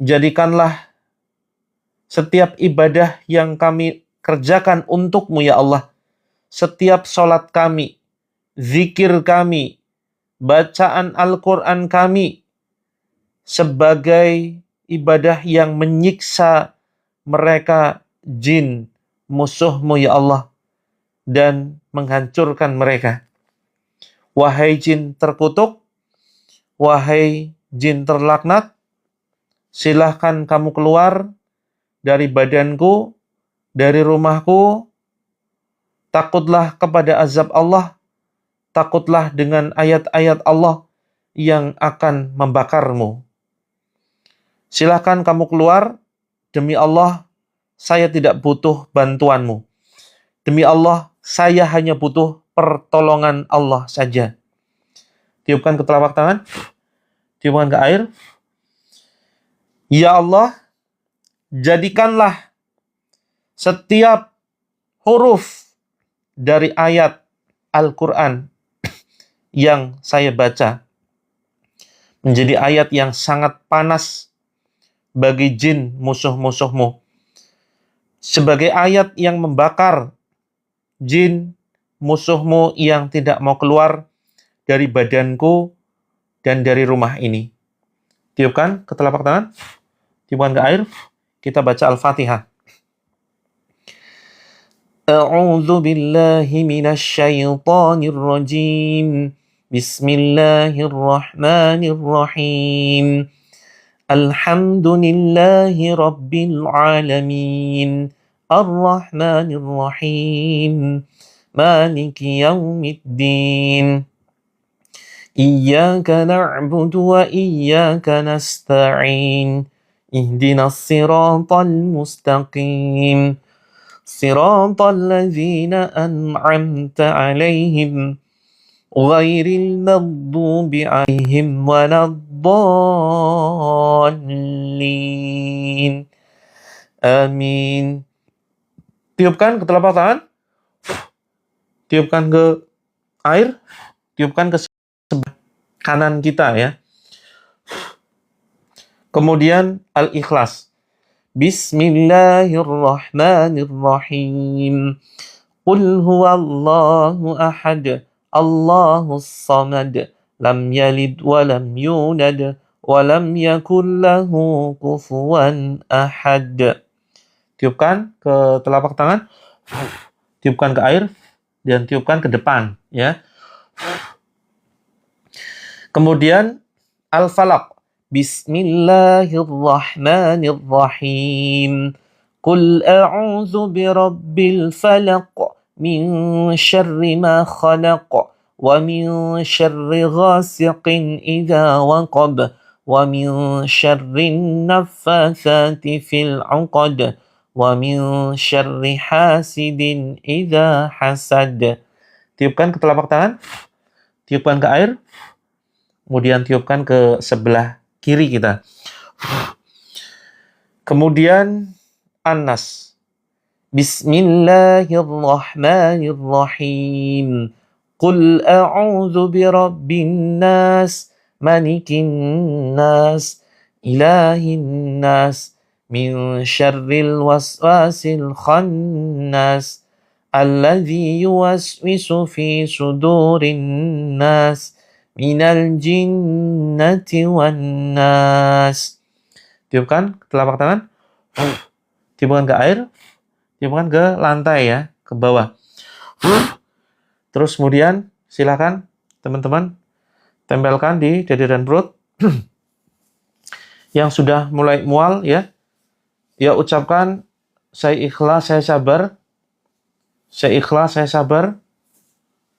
jadikanlah setiap ibadah yang kami kerjakan untuk-Mu, ya Allah, setiap sholat kami, zikir kami, bacaan Al-Quran kami, sebagai ibadah yang menyiksa mereka jin musuh-Mu, ya Allah, dan menghancurkan mereka. Wahai jin terkutuk, wahai jin terlaknat, silahkan kamu keluar dari badanku, dari rumahku. Takutlah kepada azab Allah, takutlah dengan ayat-ayat Allah yang akan membakarmu. Silahkan kamu keluar, demi Allah, saya tidak butuh bantuanmu. Demi Allah, saya hanya butuh pertolongan Allah saja. Tiupkan ke telapak tangan, tiupkan ke air. Ya Allah, jadikanlah setiap huruf dari ayat Al-Quran yang saya baca menjadi ayat yang sangat panas bagi jin musuh-musuh-Mu, sebagai ayat yang membakar jin musuh-Mu yang tidak mau keluar dari badanku dan dari rumah ini. Tiupkan ke telapak tangan, tiupkan ke air, kita baca Al-Fatihah. A'udzu billahi minasy syaithanir rajim. Bismillahirrahmanirrahim. Alhamdulillahi rabbil alamin. Ar-Rahmanir Rahim. Maliki yaumiddin. Iyyaka na'budu wa iyyaka nasta'in. Ihdinas siratal mustaqim. Siratal ladzina an'amta 'alaihim ghairil maghdubi 'alaihim waladdallin. Amin. Tiupkan ke telapak tangan, tiupkan ke air, tiupkan ke sebelah kanan kita, ya. Kemudian Al-Ikhlas. Bismillahirrahmanirrahim. Qul huwallahu ahad, Allahus samad, lam yalid wa lam yulad wa lam yakul lahu kufuwan ahad. Tiupkan ke telapak tangan, tiupkan ke air, dan tiupkan ke depan, ya. Kemudian Al-Falaq. Bismillahirrahmanirrahim. Qul a'udzu birabbil falaq min syarri ma khalaq wa min syarri ghasiqin idza waqab wa min syarri naffatsati fil 'uqad wa min syarri hasidin idza hasad. Tiupkan ke telapak tangan, tiupkan ke air, kemudian tiupkan ke sebelah kiri kita. Kemudian An-Nas. Bismillahirrahmanirrahim. Qul a'udzu birabbin nas, malikin nas, ilahin nas, min syarril waswasil khannas, alladzi yuwaswisu fi sudurin nas, minal jinnati wan nas. Tiupkan telapak tangan. Tiupkan ke air. Tiupkan ke lantai ya, ke bawah. Terus kemudian silakan teman-teman tempelkan di dada dan perut. Yang sudah mulai mual ya. Ya ucapkan saya ikhlas, saya sabar. Saya ikhlas, saya sabar.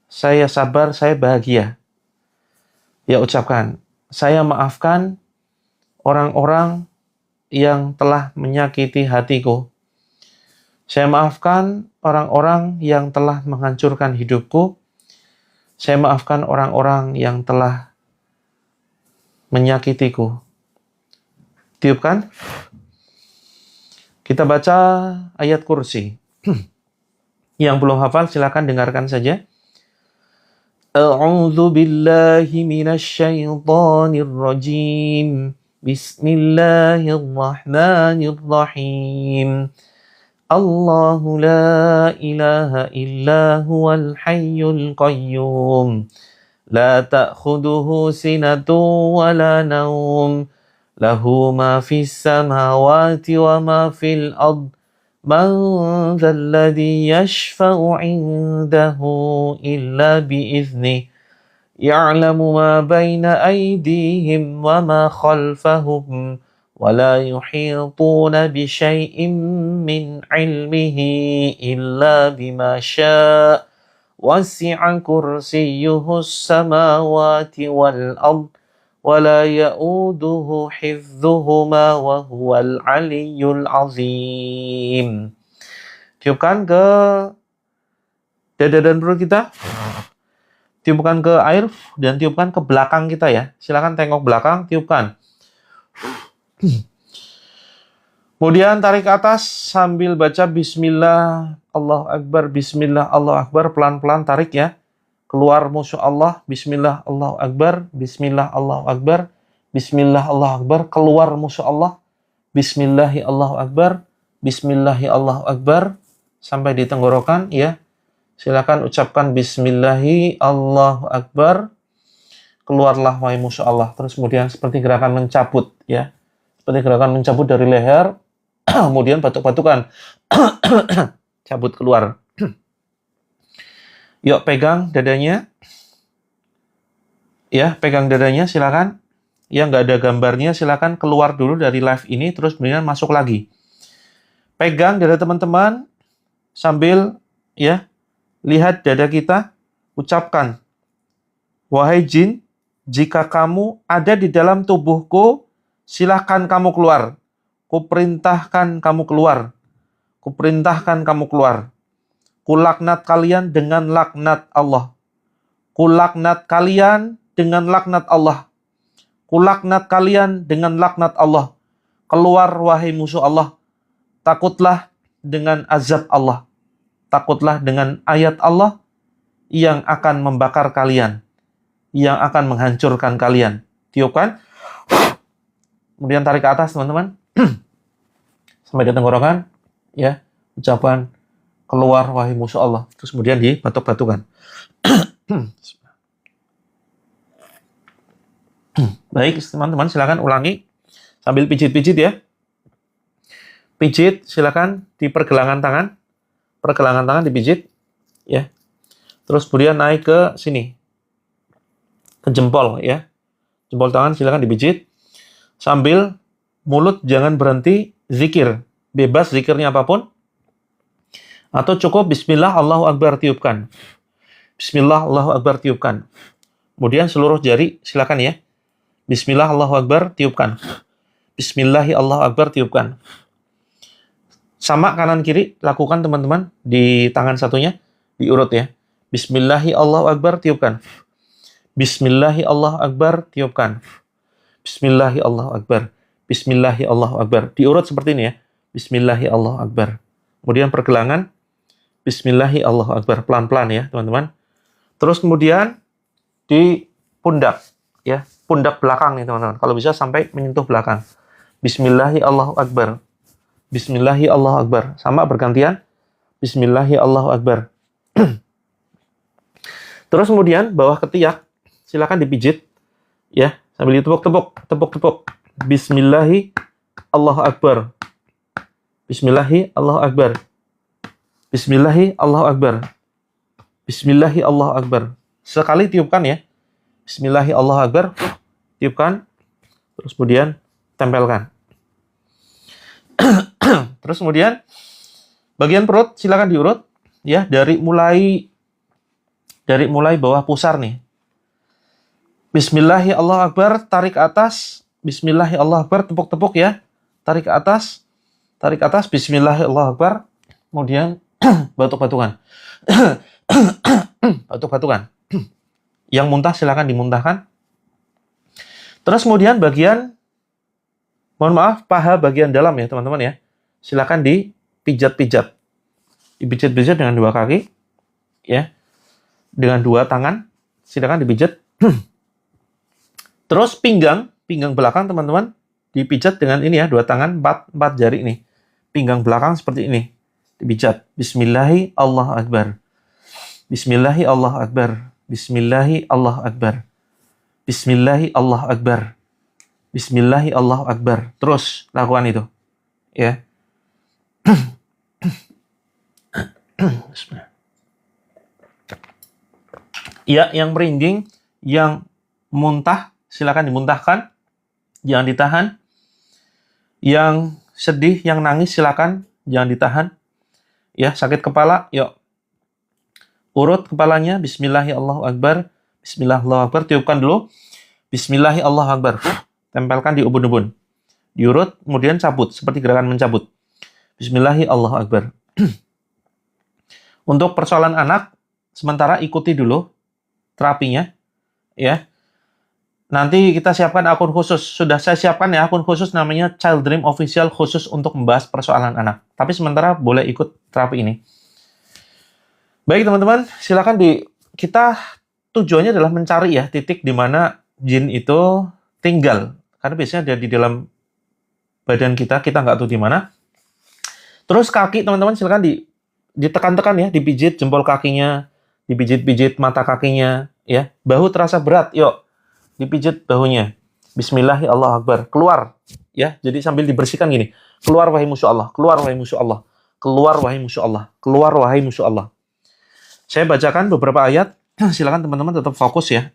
Saya sabar, saya bahagia. Ya ucapkan, saya maafkan orang-orang yang telah menyakiti hatiku. Saya maafkan orang-orang yang telah menghancurkan hidupku. Saya maafkan orang-orang yang telah menyakitiku. Tiupkan. Kita baca ayat kursi. Yang belum hafal silakan dengarkan saja. A'udzu billahi minasy syaithanir rajim. Bismillahirrahmanirrahim. Allahu la ilaha illa huwal hayyul qayyum. La ta'khuduhu sinatun wa la nawm. Lahu ma fis samawati wa ma fil ard. Man dhal ladzi yashfa'u 'indahu illa bi'iznihi. Ya'lamu ma baina aydihim wa ma khalfahum. ولا يحيطون بشيء من علمه إلا بما شاء وسع كرسيه السماوات والأرض ولا يؤوده حفظهما وهو العلي العظيم. Tiupkan ke dada dan perut kita. Tiupkan ke air dan tiupkan ke belakang kita ya. Silakan tengok belakang, tiupkan. Kemudian tarik ke atas sambil baca Bismillah, Allahu Akbar, Bismillah, Allahu Akbar. Pelan-pelan tarik ya. Keluar musuh Allah, Bismillah, Allahu Akbar, Bismillah, Allahu Akbar, Bismillah, Allahu Akbar. Keluar musuh Allah, Bismillahi Allahu Akbar, Bismillahi Allahu Akbar. Sampai di tenggorokan ya. Silakan ucapkan Bismillahi Allahu Akbar. Keluarlah wahai musuh Allah. Terus kemudian seperti gerakan mencabut ya. Seperti gerakan mencabut dari leher, kemudian batuk-batukan, cabut keluar. Yuk pegang dadanya, ya pegang dadanya silakan. Yang nggak ada gambarnya silakan keluar dulu dari live ini, terus kemudian masuk lagi. Pegang dada teman-teman sambil ya lihat dada kita, ucapkan, wahai jin, jika kamu ada di dalam tubuhku, silahkan kamu keluar. Kuperintahkan kamu keluar. Kuperintahkan kamu keluar. Kulaknat kalian dengan laknat Allah. Kulaknat kalian dengan laknat Allah. Kulaknat kalian dengan laknat Allah. Keluar wahai musuh Allah. Takutlah dengan azab Allah. Takutlah dengan ayat Allah yang akan membakar kalian. Yang akan menghancurkan kalian. Tiupkan. Kemudian tarik ke atas teman-teman. Sampai di tenggorokan. Ya. Ucapan keluar wahai musuh Allah. Terus kemudian dibatuk-batukan. Baik teman-teman silakan ulangi. Sambil pijit-pijit ya. Pijit silakan di pergelangan tangan. Pergelangan tangan dipijit. Ya. Terus kemudian naik ke sini. Ke jempol ya. Jempol tangan silakan dipijit. Sambil mulut jangan berhenti zikir. Bebas zikirnya apapun. Atau cukup Bismillah Allahu Akbar tiupkan. Bismillah Allahu Akbar tiupkan. Kemudian seluruh jari silakan ya. Bismillah Allahu Akbar tiupkan. Bismillahi Allahu Akbar tiupkan. Sama kanan kiri lakukan teman-teman di tangan satunya. Diurut ya. Bismillahi Allahu Akbar tiupkan. Bismillahi Allahu Akbar tiupkan. Bismillahi Allahu Akbar. Bismillahi Allahu Akbar. Diurut seperti ini ya. Bismillahi Allahu Akbar. Kemudian pergelangan. Bismillahi Allahu Akbar. Pelan-pelan ya teman-teman. Terus kemudian di pundak. Ya, pundak belakang nih teman-teman. Kalau bisa sampai menyentuh belakang. Bismillahi Allahu Akbar. Bismillahi Allahu Akbar. Sama bergantian. Bismillahi Allahu Akbar. Terus kemudian bawah ketiak. Silakan dipijit. Ya, sambil ditepuk-tepuk. Tepuk-tepuk. Bismillahi Allahu Akbar. Bismillahi Allahu Akbar. Bismillahi Allahu Akbar. Bismillahi Allahu Akbar. Sekali tiupkan ya. Bismillahi Allahu Akbar. Tiupkan. Terus kemudian tempelkan. Terus kemudian bagian perut silakan diurut ya dari mulai bawah pusar nih. Bismillahi Allahu Akbar, tarik atas. Bismillahi Allahu Akbar, tepuk-tepuk ya. Tarik ke atas. Bismillahi Allahu Akbar. Kemudian batuk-batukan. Batuk-batukan. Yang muntah silakan dimuntahkan. Terus kemudian mohon maaf, paha bagian dalam ya teman-teman ya. Silakan dipijat-pijat. Dipijat-pijat dengan dua kaki. Ya. Dengan dua tangan. Silakan dipijat. Terus pinggang belakang teman-teman dipijat dengan ini ya, dua tangan, empat jari ini. Pinggang belakang seperti ini. Dipijat. Bismillahi Allahu Akbar. Bismillahi Allahu Akbar. Bismillahi Allahu Akbar. Bismillahi Allahu Akbar. Bismillahi Allahu Akbar. Terus lakukan itu. Ya. Ya, yang merinding, yang muntah, silakan dimuntahkan. Jangan ditahan. Yang sedih, yang nangis, silakan jangan ditahan. Ya, sakit kepala, yuk. Urut kepalanya, Bismillahi Allahu Akbar. Bismillahi Allahu Akbar, tiupkan dulu. Bismillahi Allahu Akbar. Tempelkan di ubun-ubun. Diurut, kemudian cabut, seperti gerakan mencabut. Bismillahi Allahu Akbar. Untuk persoalan anak, sementara ikuti dulu terapinya. Ya. Nanti kita siapkan akun khusus. Sudah saya siapkan ya akun khusus namanya Child Dream Official khusus untuk membahas persoalan anak. Tapi sementara boleh ikut terapi ini. Baik teman-teman, silakan kita tujuannya adalah mencari ya titik di mana jin itu tinggal. Karena biasanya dia di dalam badan kita nggak tahu di mana. Terus kaki teman-teman silakan ditekan-tekan ya, dipijit jempol kakinya, dipijit-pijit mata kakinya ya. Bahu terasa berat, yuk. Dipijit bahunya. Bismillahi Allahu Akbar. Keluar. Ya, jadi sambil dibersihkan gini. Keluar wahai musuh Allah. Keluar wahai musuh Allah. Keluar wahai musuh Allah. Keluar wahai musuh Allah. Saya bacakan beberapa ayat. Silakan teman-teman tetap fokus ya.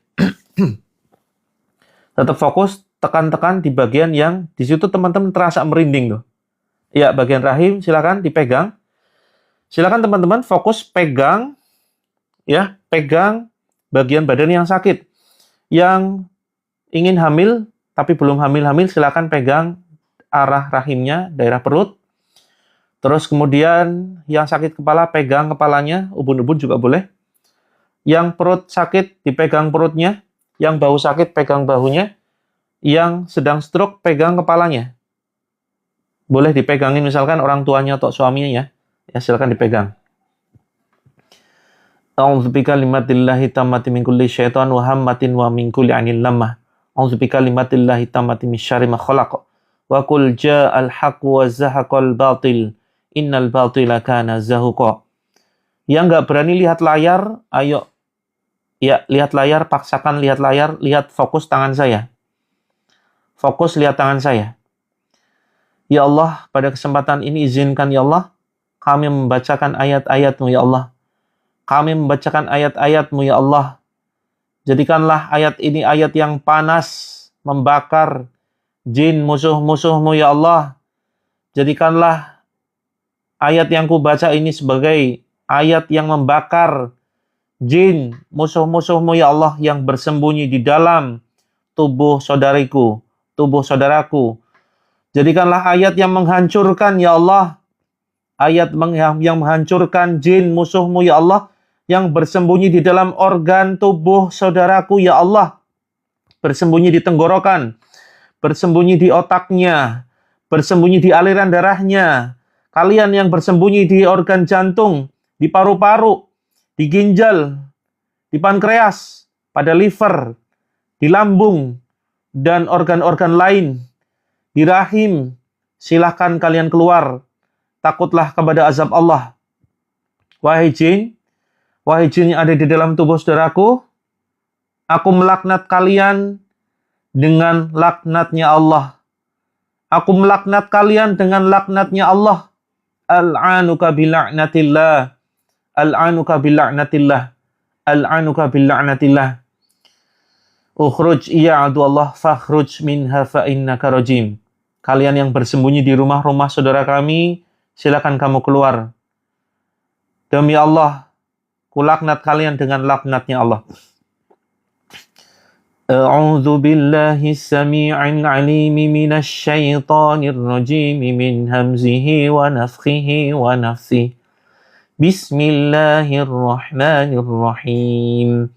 Tetap fokus. Tekan-tekan di bagian yang di situ teman-teman terasa merinding tuh. Ya, bagian rahim silakan dipegang. Silakan teman-teman fokus pegang. Ya, pegang bagian badan yang sakit. Yang ingin hamil, tapi belum hamil-hamil, silakan pegang arah rahimnya, daerah perut. Terus kemudian yang sakit kepala, pegang kepalanya, ubun-ubun juga boleh. Yang perut sakit, dipegang perutnya. Yang bahu sakit, pegang bahunya. Yang sedang stroke, pegang kepalanya. Boleh dipegangin misalkan orang tuanya atau suaminya ya. Ya, silakan dipegang. A'udzubika limatillahi tammati min kulli syaitan wa hammatin wa min kulli anil lamah. A'udzubika limatillahi tammati min syarri ma khalaq. Wa qul ja'al haqq wa zahaqal batil. Innal batila kana zahuqa. Yang nggak berani lihat layar, ayo. Ya, lihat layar, paksakan lihat layar, lihat fokus tangan saya. Fokus lihat tangan saya. Ya Allah, pada kesempatan ini izinkan ya Allah, kami membacakan ayat-ayat-Mu ya Allah. Kami membacakan ayat-ayat-Mu ya Allah. Jadikanlah ayat ini ayat yang panas, membakar jin musuh-musuh-Mu ya Allah. Jadikanlah ayat yang ku baca ini sebagai ayat yang membakar jin musuh-musuh-Mu ya Allah yang bersembunyi di dalam tubuh saudariku, tubuh saudaraku. Jadikanlah ayat yang menghancurkan ya Allah. Ayat yang menghancurkan jin musuh-Mu ya Allah yang bersembunyi di dalam organ tubuh saudaraku ya Allah. Bersembunyi di tenggorokan, bersembunyi di otaknya, bersembunyi di aliran darahnya. Kalian yang bersembunyi di organ jantung, di paru-paru, di ginjal, di pankreas, pada liver, di lambung, dan organ-organ lain, di rahim, silahkan kalian keluar. Takutlah kepada azab Allah. Wahai jin yang ada di dalam tubuh saudaraku, aku melaknat kalian dengan laknatnya Allah. Aku melaknat kalian dengan laknatnya Allah. Al'anuka bila'natillah. Al'anuka bila'natillah. Al'anuka bila'natillah. Ukhruj ya aduallah fakhruj minha fa'innaka rajim. Kalian yang bersembunyi di rumah-rumah saudara kami, silakan kamu keluar. Demi Allah, kulaknat kalian dengan laknatnya Allah. A'udzu billahi as-sami'il 'alim minasy syaithanir rajim min hamzihi wa nafthihi wa nafthihi. Bismillahirrahmanirrahim.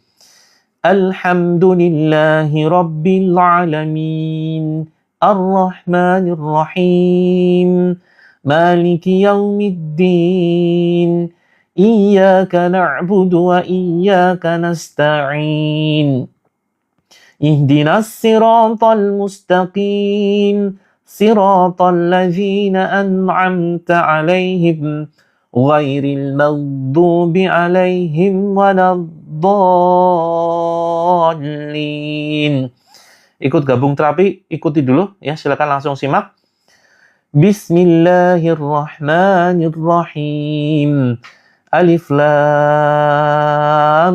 Alhamdulillahi rabbil alamin. Ar-Rahmanir Rahim. Maliki yaumiddin. Iyyaka na'budu wa iyyaka nasta'in. Ihdinas siratal mustaqim. Siratal ladzina an'amta 'alaihim ghairil maghdubi 'alaihim waladdallin. Ikut gabung terapi, ikuti dulu ya, silakan langsung simak. Bismillahirrahmanirrahim. Alif lam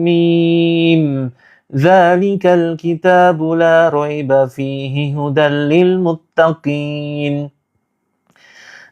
mim. Dzalikal kitabu la raiba fihi hudal lil muttaqin.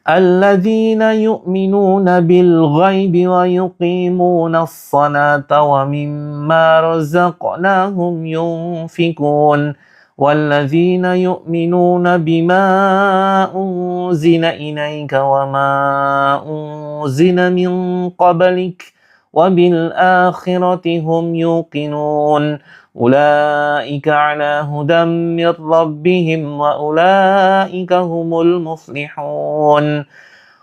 Alladzina yu'minuna bil ghaibi wa yuqimuna as-salata wa mimma razaqnahum yunfikun. Walladzina yu'minuna bima unzila ilayka wa ma unzila min qablik wa bil akhirati hum yuqinun. Ulaika ala hudam min rabbihim wa ulaika humul muflihun.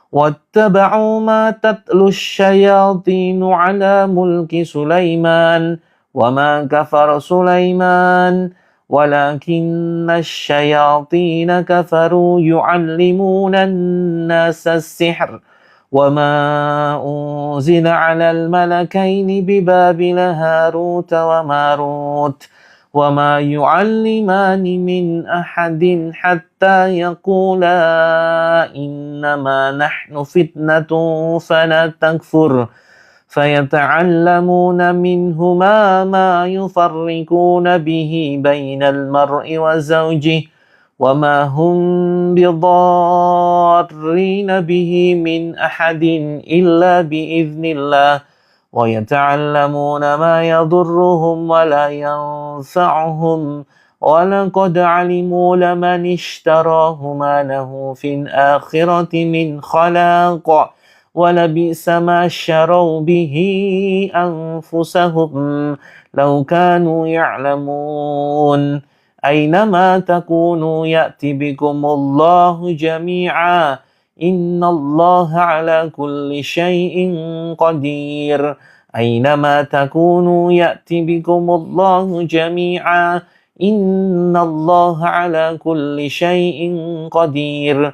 Wattaba'u ma tatlu asy-syayatinu ala mulki Sulaiman wa ma kafara Sulaiman walakinna asy-syayatina kafaru yu'allimuna an-nasa as-sihr wa ma unzila 'alal malakaini bi Babila Harut wa Marut wa ma yu'allimani min ahadin hatta yaqula innama nahnu fitnatun fala takfur فيتعلمون منهما ما يفرقون به بين المرء وزوجه وما هم بضارين به من أحد إلا بإذن الله ويتعلمون ما يضرهم ولا ينفعهم ولقد علموا لمن اشتراه ما له في الآخرة من خلاق ولبئس ما شروا به أنفسهم لو كانوا يعلمون أينما تكونوا يأتي بكم الله جميعا إن الله على كل شيء قدير أينما تكونوا يأتي بكم الله جميعا إن الله على كل شيء قدير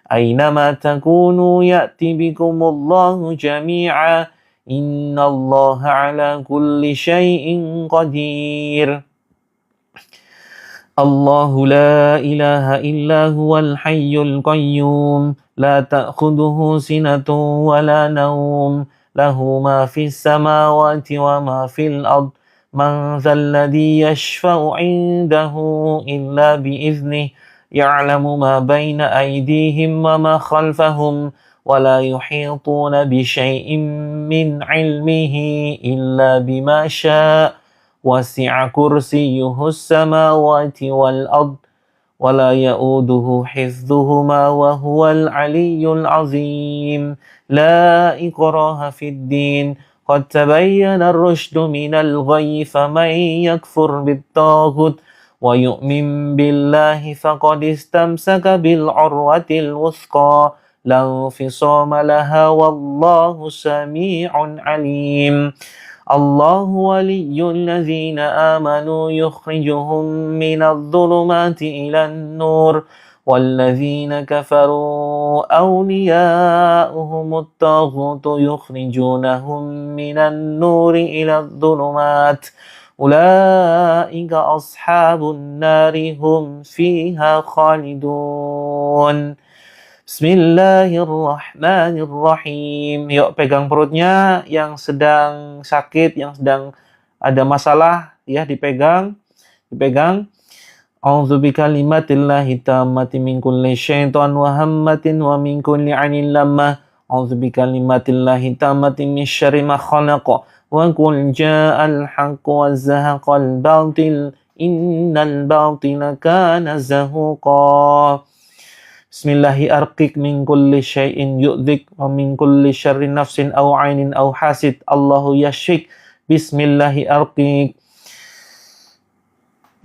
أينما تكونوا يأتي بكم الله جميعا إن الله على كل شيء قدير الله لا إله إلا هو الحي القيوم لا تأخذه سنة ولا نوم له ما في السماوات وما في الأرض من ذا الذي يشفع عنده إلا بإذنه يعلم ما بين أيديهم وما خلفهم ولا يحيطون بشيء من علمه إلا بما شاء وسع كرسيه السماوات والأرض ولا يؤوده حفظهما وهو العلي العظيم لا إكراه في الدين قد تبين الرشد من الغي فمن يكفر بالطاغوت ويؤمن بالله فقد استمسك بالعروة الوثقى لا انفصام لها والله سميع عليم الله ولي الذين آمنوا يخرجهم من الظلمات إلى النور والذين كفروا أولياؤهم الطاغوت يخرجونهم من النور إلى الظلمات أولئك أصحاب النار هم فيها خالدون. Bismillahirrahmanirrahim. Yuk pegang perutnya yang sedang sakit, yang sedang ada masalah, ya dipegang. A'udzu bikalimatillahi tammati min kulli syaitan wa hammatin wa min kulli 'ainin lammah. A'udzu bikalimatillahi tammati min syarri ma khalaq. Wa qul ja'al haqqu wa zahaqal batil. Innal batila kana zahuqa. Bismillahi arqik min kulli syai'in yu'dhik wa min kulli syarri nafsin aw 'ainin aw hasid. Allahu yashfik. Bismillahi arqik.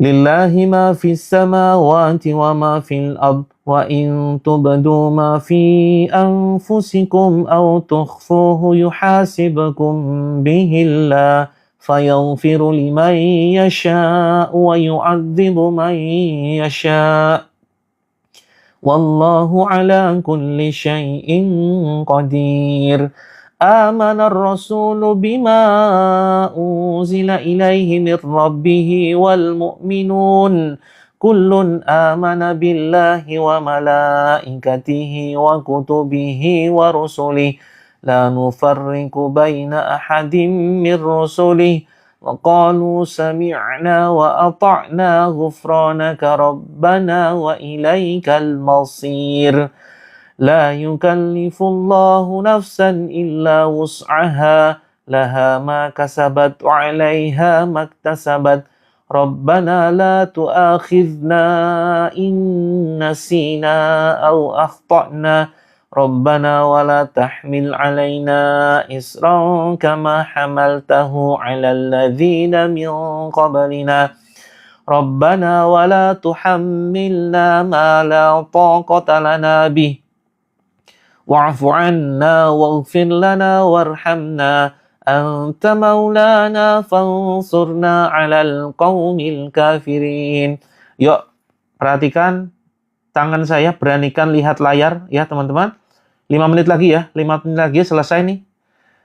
Lillahi ma fis samawati wa ma fil ard wa in tubdu ma fi anfusikum aw tukhfuhu yuhasibukum bihillah fayaghfiru liman yasha'u wa yu'adzibu man yasha'. Wallahu ala kulli syai'in qadir. Amana ar-rasulu bima unzila ilaihi min rabbih wal mu'minun kullun amana billahi wa malaikatihi wa kutubihi wa rusulihi la nufarriqu baina ahadin min rusulihi wa qalu sami'na wa ata'na ghufranaka rabbana wa ilaikal masir. La yukallifullahu nafsan illa wus'aha laha ma kasabat wa 'alaiha maktasabat. Rabbana la tu'akhidhna in nasina aw akhtana. Rabbana wa la tahmil 'alaina isran kama hamaltahu 'alal ladzina min qablina. Rabbana wa la tuhammilna ma la taqata lana bih. Wa'fu 'anna waghfir lana warhamna anta maulana fansurna 'alal qaumil kafirin. Yuk, perhatikan tangan saya, beranikan lihat layar ya teman-teman. 5 menit lagi ya, 5 menit lagi selesai nih.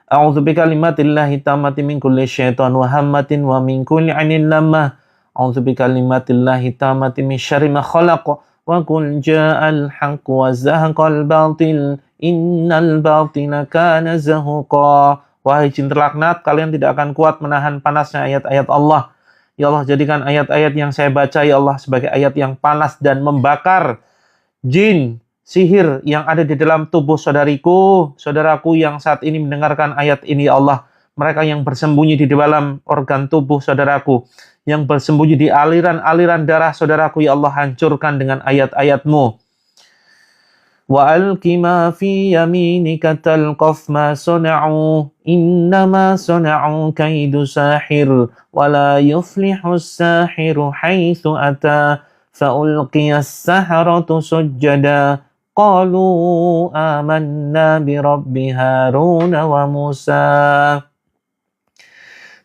A'udzu bikalimatillahi tammati min kulli syaitan wa hammatin wa min kulli 'ainin lammah. A'udzu bikalimatillahi tammati min syarri ma khalaq. Wa qul ja'al haqqu wa zahaqal batil. Innal batila kana zahuqa. Wahai jin terlaknat, kalian tidak akan kuat menahan panasnya ayat-ayat Allah. Ya Allah, jadikan ayat-ayat yang saya baca ya Allah sebagai ayat yang panas dan membakar jin, sihir yang ada di dalam tubuh saudaraku yang saat ini mendengarkan ayat ini ya Allah. Mereka yang bersembunyi di dalam organ tubuh saudaraku, yang bersembunyi di aliran-aliran darah saudaraku ya Allah, hancurkan dengan ayat-ayat-Mu. Wa alqi ma fi yaminika talqaf ma sana'u innama sana'u kaidu sahir wa la yuflihu as-sahiru haitsu ata fa ulqiya as-saharatu sujjada qalu amanna bi rabbi Harun wa Musa.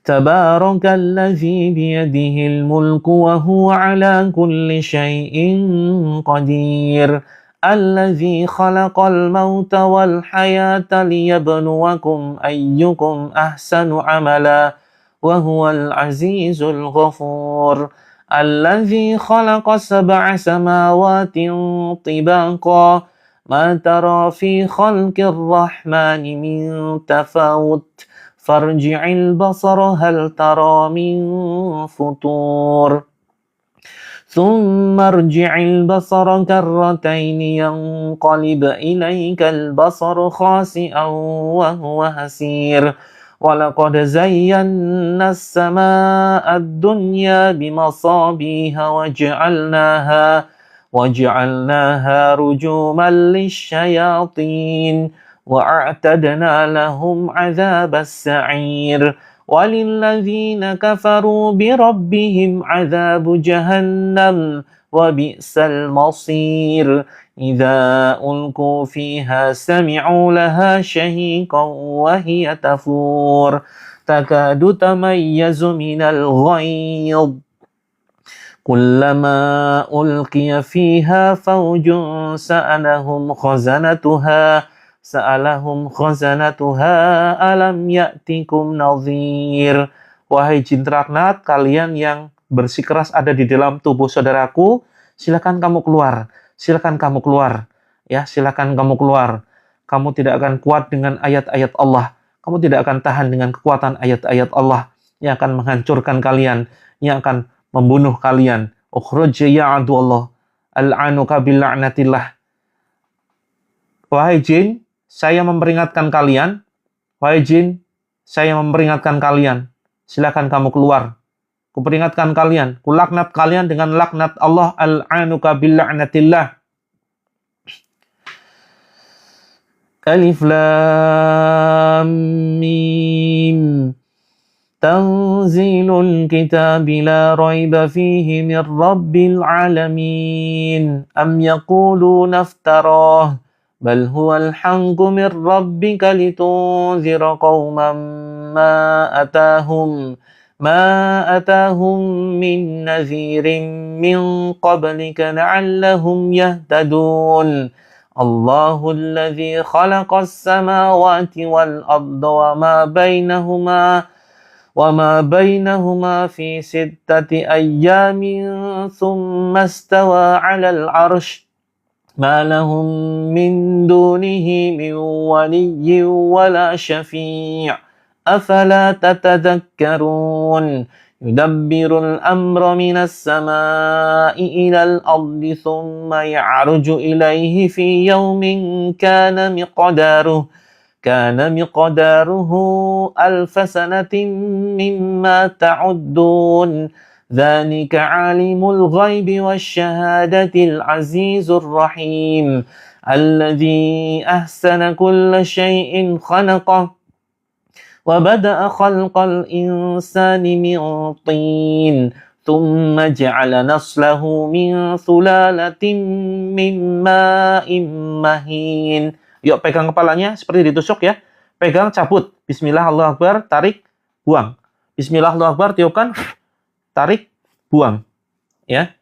Tabarakalladzi biyadihil mulku wa huwa ala kulli syai'in qadir. Allazi khalaqal mauta wal hayata liyabluwakum ayyukum ahsanu amala wa huwal azizul ghafur. Allazi khalaqa sab'a samawatin tibaqa ma tara fi khalqir rahmani min tafawut farji'il basara hal tara min futur. ثم ارجع البصر كرتين ينقلب إليك البصر خاسئا وهو حسير ولقد زينا السماء الدنيا بمصابيح وجعلناها رجوما للشياطين وأعتدنا لهم عذاب السعير وللذين كفروا بربهم عذاب جهنم وبئس المصير إذا ألقوا فيها سمعوا لها شهيقا وهي تفور تكاد تميز من الغيظ كلما ألقي فيها فوج سألهم خزنتها ألم يأتكم نظير. Wahai jin terlaknat, kalian yang bersikeras ada di dalam tubuh saudaraku, silakan kamu keluar. Silakan kamu keluar. Ya, silakan kamu keluar. Kamu tidak akan kuat dengan ayat-ayat Allah. Kamu tidak akan tahan dengan kekuatan ayat-ayat Allah yang akan menghancurkan kalian, yang akan membunuh kalian. Ukhruj ya aduallah, al'anuka bil'a'natillah. Wahai jin, saya memperingatkan kalian. Wahai jin, saya memperingatkan kalian. Silakan kamu keluar. Kuperingatkan kalian, kulaknat kalian dengan laknat Allah, al'anuka bil'a'natillah. Alif Lam Mim. Tanzilul kitab la raiba fihi min rabbil alamin. Am yaquluna iftarah. Bal huwal haqqu min rabbika litunzira qauman ما أتاهم من نذير من قبلك لعلهم يهتدون الله الذي خلق السماوات والأرض وما بينهما في 6 أيام ثم استوى على العرش ما لهم من دونه من ولي ولا شفيع أفلا تتذكرون يدبر الأمر من السماء إلى الأرض ثم يعرج إليه في يوم كان مقداره 1000 سنة مما تعدون ذلك عالم الغيب والشهادة العزيز الرحيم الذي أحسن كل شيء خلقه وبدأ خلق الإنسان من طين ثم جعل نسله من سلالة من ماء مهين. Yuk pegang kepalanya seperti ditusuk ya. Pegang, cabut. Bismillah, Allahu Akbar, tarik, buang. Bismillah, Allahu Akbar, tiupkan, tarik, buang. Ya.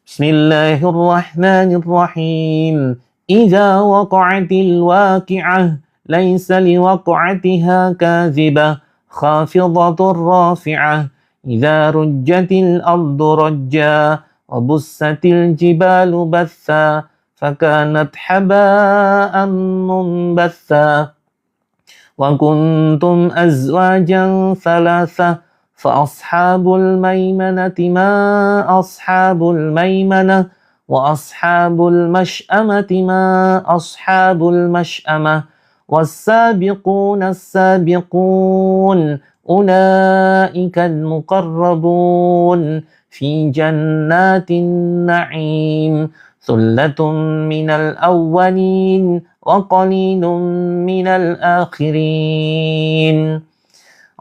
Bismillahirrahmanirrahim. Idza waqa'atil waqi'ah ليس لوقعتها كاذبة خافضة رافعة إذا رجت الأرض رجا وبست الجبال بثا فكانت حباء منبثا وكنتم أزواجا ثلاثة فأصحاب الميمنة ما أصحاب الميمنة وأصحاب المشأمة ما أصحاب المشأمة والسابقون السابقون أولئك المقربون في جنات النعيم ثلة من الأولين وقليل من الآخرين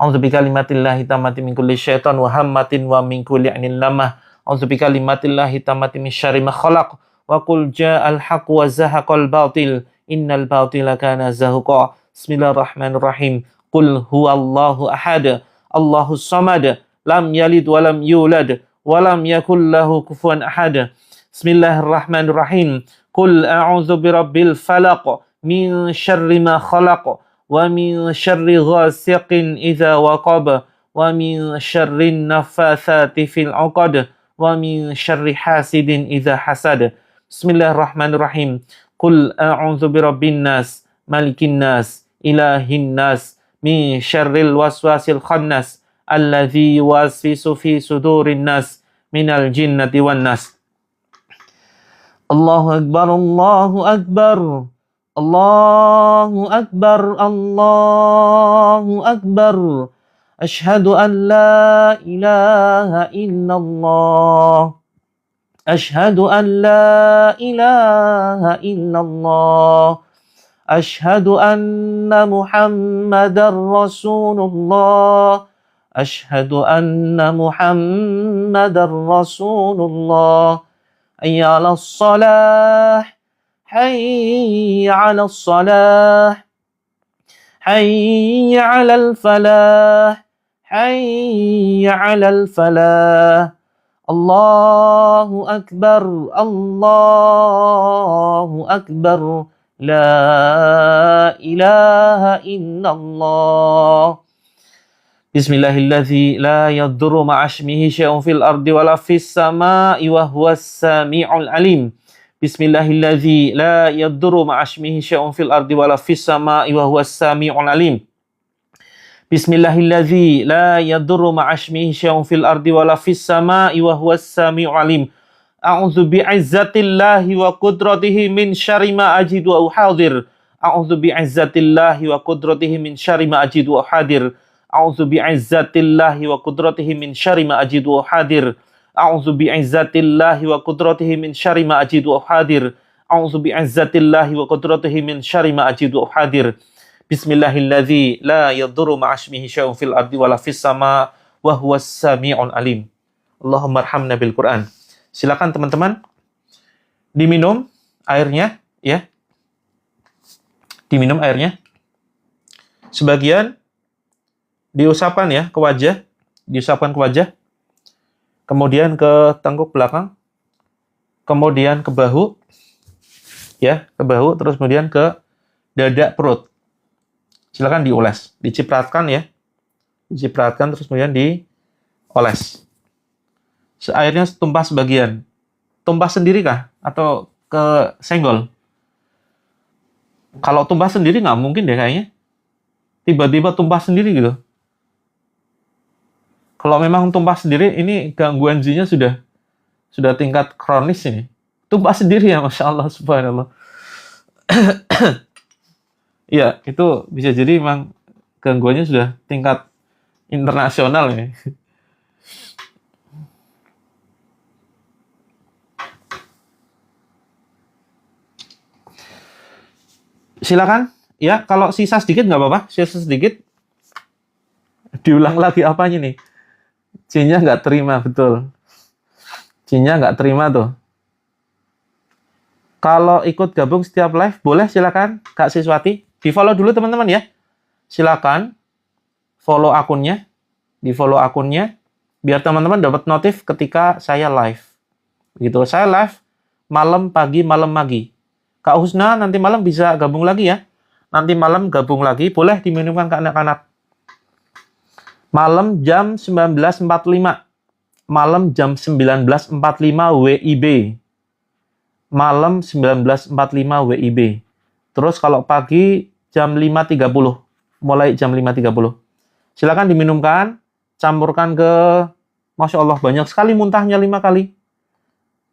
أعوذ بكلمات الله التامة من كل شيطان وهمة ومن كل عين لامة أعوذ بكلمات الله التامة من شر ما خلق وقل جاء الحق وزهق الباطل Innal batila kana zahuqa. Bismillahirrahmanirrahim. Qul huwallahu ahad. Allahus samad. Lam yalid walam yulad. Walam yakul lahu kufuwan ahad. Bismillahirrahmanirrahim. Qul a'udzu birabbil falaq. Min syarri ma khalaq. Wa min syarri ghasiqin idza waqab. Wa min syarri naffatsati fil 'uqad. Wa min syarri hasidin idza hasad. Bismillahirrahmanirrahim. Qul a'udzu birabbin nas, malikin nas, ilahin nas, min syarril waswasil khannas, alladzi yuwaswisu fi sudurin nas, minal jinnati wan nas. Allahu akbar, Allahu akbar. Allahu akbar, Allahu akbar. Asyhadu an la ilaha illallah. أشهد أن لا إله إلا الله أشهد أن محمدا رسول الله Ashhadu anna Muhammadar Rasulullah. Hayya 'alas salah. Hayya 'alas salah. Hayya 'alal falah. Hayya 'alal falah. Allahu Akbar, Allahu Akbar, La ilaha illallah. Bismillahilladzi la yadurru ma'asmihi syai'un fil ardi wala fis sama'i wa huwas sami'ul alim. Bismillahilladzi la yadurru ma'asmihi syai'un fil ardi wala fis sama'i wa huwas sami'ul alim. Bismillahilladzi la yadurru ma'asmihi syai'un fil ardi wala fis sama'i wa huwas sami'ul alim. A'udzu bi'izzatillahi wa qudratihi min syarri ma ajidu wa uhadir. A'udzu bi'izzatillahi wa qudratihi min syarri ma ajidu wa uhadir. A'udzu bi'izzatillahi wa qudratihi min syarri ma ajidu wa uhadir. A'udzu bi'izzatillahi wa qudratihi min syarri ma ajidu wa uhadir. A'udzu bi'izzatillahi wa qudratihi min syarri ma ajidu wa uhadir. Bismillahilladzi la yadurru ma'asmihi syai'un fil ardi wala fis sama wa huwas sami'ul alim. Allahumma arhamna bil Qur'an. Silakan teman-teman diminum airnya ya. Diminum airnya. Sebagian diusapkan ya ke wajah, diusapkan ke wajah. Kemudian ke tengkuk belakang. Kemudian ke bahu. Ya, ke bahu terus kemudian ke dada perut. Silakan dioles, dicipratkan ya. Dicipratkan terus kemudian dioles. Airnya tumpah sebagian. Tumpah sendiri kah? Atau ke senggol? Kalau tumpah sendiri nggak mungkin deh kayaknya. Tiba-tiba tumpah sendiri gitu. Kalau memang tumpah sendiri, ini gangguan jinnya sudah tingkat kronis ini. Tumpah sendiri ya, Masya Allah, subhanallah. Iya, itu bisa jadi memang gangguannya sudah tingkat internasional ya. Silakan, ya kalau sisa sedikit nggak apa-apa, sisa sedikit. Diulang lagi apanya nih? Jinnya nggak terima, betul. Jinnya nggak terima tuh. Kalau ikut gabung setiap live, boleh silakan Kak Siswati. Di-follow dulu teman-teman ya. Silakan follow akunnya, di-follow akunnya biar teman-teman dapat notif ketika saya live. Gitu. Saya live malam pagi, malam pagi. Kak Husna nanti malam bisa gabung lagi ya. Nanti malam gabung lagi, boleh diminumkan ke anak-anak. Malam jam 19.45. Malam jam 19.45 WIB. Malam 19.45 WIB. Terus kalau pagi jam 5.30, mulai jam 5.30. Silakan diminumkan, campurkan ke, Masya Allah banyak sekali muntahnya 5 kali.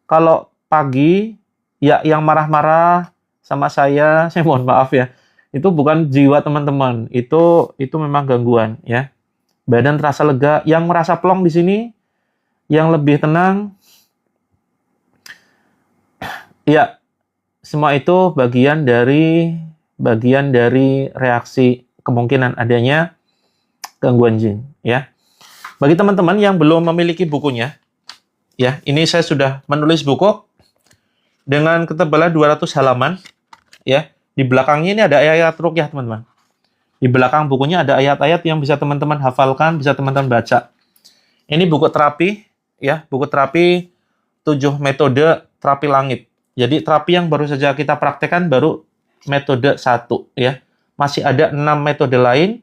Kalau pagi, ya yang marah-marah sama saya mohon maaf ya. Itu bukan jiwa teman-teman, itu memang gangguan ya. Badan terasa lega, yang merasa plong di sini, yang lebih tenang, ya semua itu bagian dari reaksi kemungkinan adanya gangguan jin ya. Bagi teman-teman yang belum memiliki bukunya ya, ini saya sudah menulis buku dengan ketebalan 200 halaman ya. Di belakangnya ini ada ayat-ayat ruqyah teman-teman. Di belakang bukunya ada ayat-ayat yang bisa teman-teman hafalkan, bisa teman-teman baca. Ini buku terapi ya, buku terapi 7 metode terapi langit. Jadi terapi yang baru saja kita praktekkan baru metode 1 ya. Masih ada 6 metode lain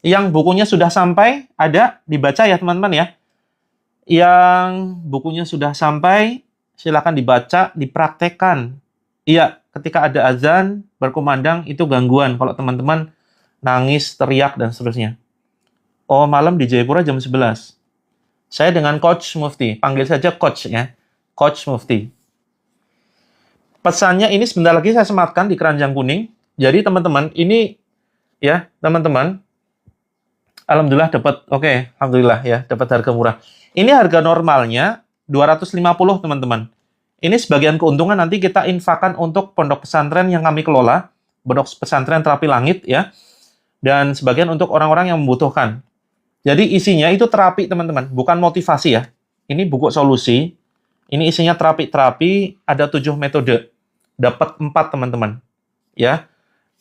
yang bukunya sudah sampai, ada dibaca ya teman-teman ya. Yang bukunya sudah sampai, silakan dibaca, dipraktekkan. Iya, ketika ada azan berkumandang itu gangguan kalau teman-teman nangis, teriak dan seterusnya. Oh, malam di Jayapura jam 11. Saya dengan Coach Mufti, panggil saja Coach ya. Coach Mufti. Pesannya ini sebentar lagi saya sematkan di keranjang kuning. Jadi teman-teman, ini ya, teman-teman. Alhamdulillah dapat, oke, alhamdulillah ya, dapat harga murah. Ini harga normalnya 250 teman-teman. Ini sebagian keuntungan nanti kita infakkan untuk pondok pesantren yang kami kelola, pondok pesantren terapi langit ya. Dan sebagian untuk orang-orang yang membutuhkan. Jadi isinya itu terapi, teman-teman, bukan motivasi ya. Ini buku solusi. Ini isinya terapi, ada 7 metode. Dapat 4, teman-teman. Ya,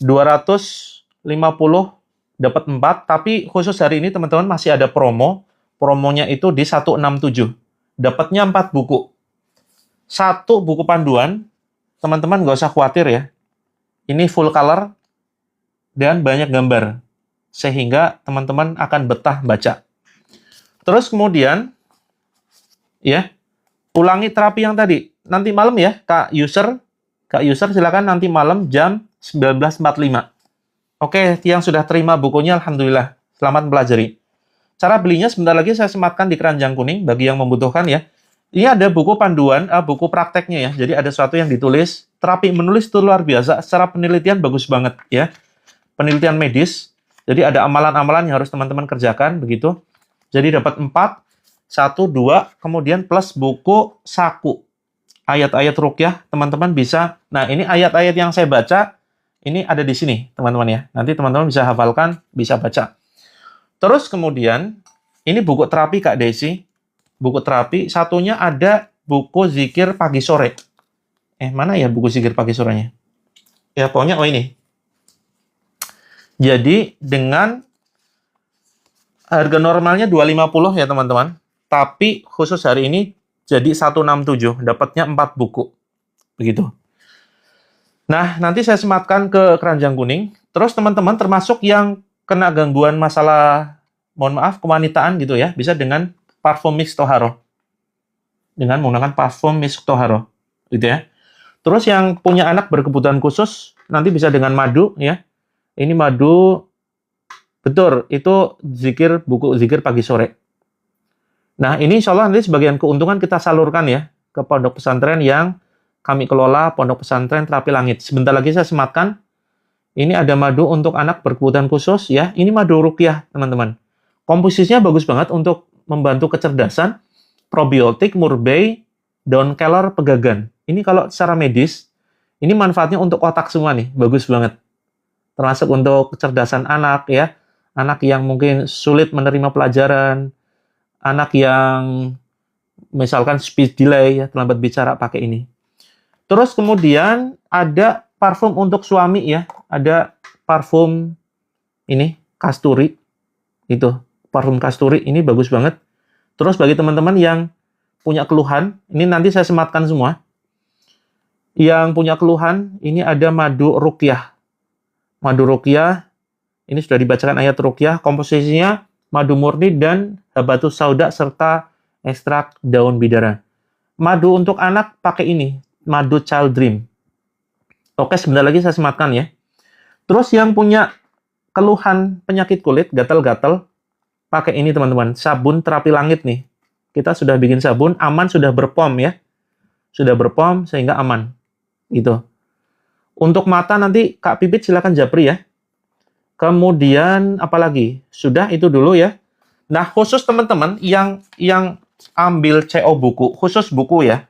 250 dapat 4, tapi khusus hari ini, teman-teman, masih ada promo. Promonya itu di 167. Dapatnya 4 buku. 1 buku panduan, teman-teman nggak usah khawatir ya. Ini full color dan banyak gambar. Sehingga teman-teman akan betah baca. Terus kemudian, ya, ulangi terapi yang tadi. Nanti malam ya, Kak User silakan nanti malam jam 19.45. Oke, yang sudah terima bukunya, Alhamdulillah. Selamat mempelajari. Cara belinya sebentar lagi saya sematkan di keranjang kuning bagi yang membutuhkan ya. Ini ada buku panduan, buku prakteknya ya. Jadi ada sesuatu yang ditulis. Terapi menulis itu luar biasa. Secara penelitian bagus banget ya. Penelitian medis. Jadi ada amalan-amalan yang harus teman-teman kerjakan begitu. Jadi dapat 4, 1, 2, kemudian plus buku saku. Ayat-ayat ruqyah, teman-teman bisa. Nah, ini ayat-ayat yang saya baca, ini ada di sini, teman-teman ya. Nanti teman-teman bisa hafalkan, bisa baca. Terus kemudian, ini buku terapi Kak Desi. Buku terapi, satunya ada buku zikir pagi sore. Mana ya buku zikir pagi sorenya? Ya, pokoknya, ini. Jadi, dengan harga normalnya 250 ya, teman-teman. Tapi, khusus hari ini, jadi 167. Dapatnya 4 buku. Begitu. Nah, nanti saya sematkan ke keranjang kuning. Terus, teman-teman, termasuk yang kena gangguan masalah, mohon maaf, kewanitaan gitu ya, bisa dengan parfum Misk Toharo. Dengan menggunakan parfum Misk Toharo. Gitu ya. Terus, yang punya anak berkebutuhan khusus, nanti bisa dengan madu ya. Ini madu, betul, itu buku zikir pagi sore. Nah, ini insya Allah nanti sebagian keuntungan kita salurkan ya ke pondok pesantren yang kami kelola, Pondok Pesantren Terapi Langit. Sebentar lagi saya sematkan. Ini ada madu untuk anak berkebutuhan khusus ya. Ini madu ruqyah, teman-teman. Komposisinya bagus banget untuk membantu kecerdasan, probiotik, murbei, daun kelor, pegagan. Ini kalau secara medis, ini manfaatnya untuk otak semua nih, bagus banget. Termasuk untuk kecerdasan anak ya, anak yang mungkin sulit menerima pelajaran, anak yang misalkan speech delay ya, terlambat bicara, pakai ini. Terus kemudian ada parfum untuk suami ya, ada parfum ini kasturi, itu parfum kasturi ini bagus banget. Terus bagi teman-teman yang punya keluhan, ini nanti saya sematkan semua. Yang punya keluhan, ini ada madu ruqyah. Madu ruqyah, ini sudah dibacakan ayat ruqyah, komposisinya madu murni dan habatus sauda serta ekstrak daun bidara. Madu untuk anak pakai ini, madu child dream. Oke, sebentar lagi saya sematkan ya. Terus yang punya keluhan penyakit kulit, gatal-gatal, pakai ini teman-teman, sabun terapi langit nih. Kita sudah bikin sabun, aman, sudah berpom ya. Sudah berpom sehingga aman. Gitu. Untuk mata nanti Kak Pipit silakan japri ya. Kemudian apalagi? Sudah itu dulu ya. Nah, khusus teman-teman yang ambil CO buku, khusus buku ya.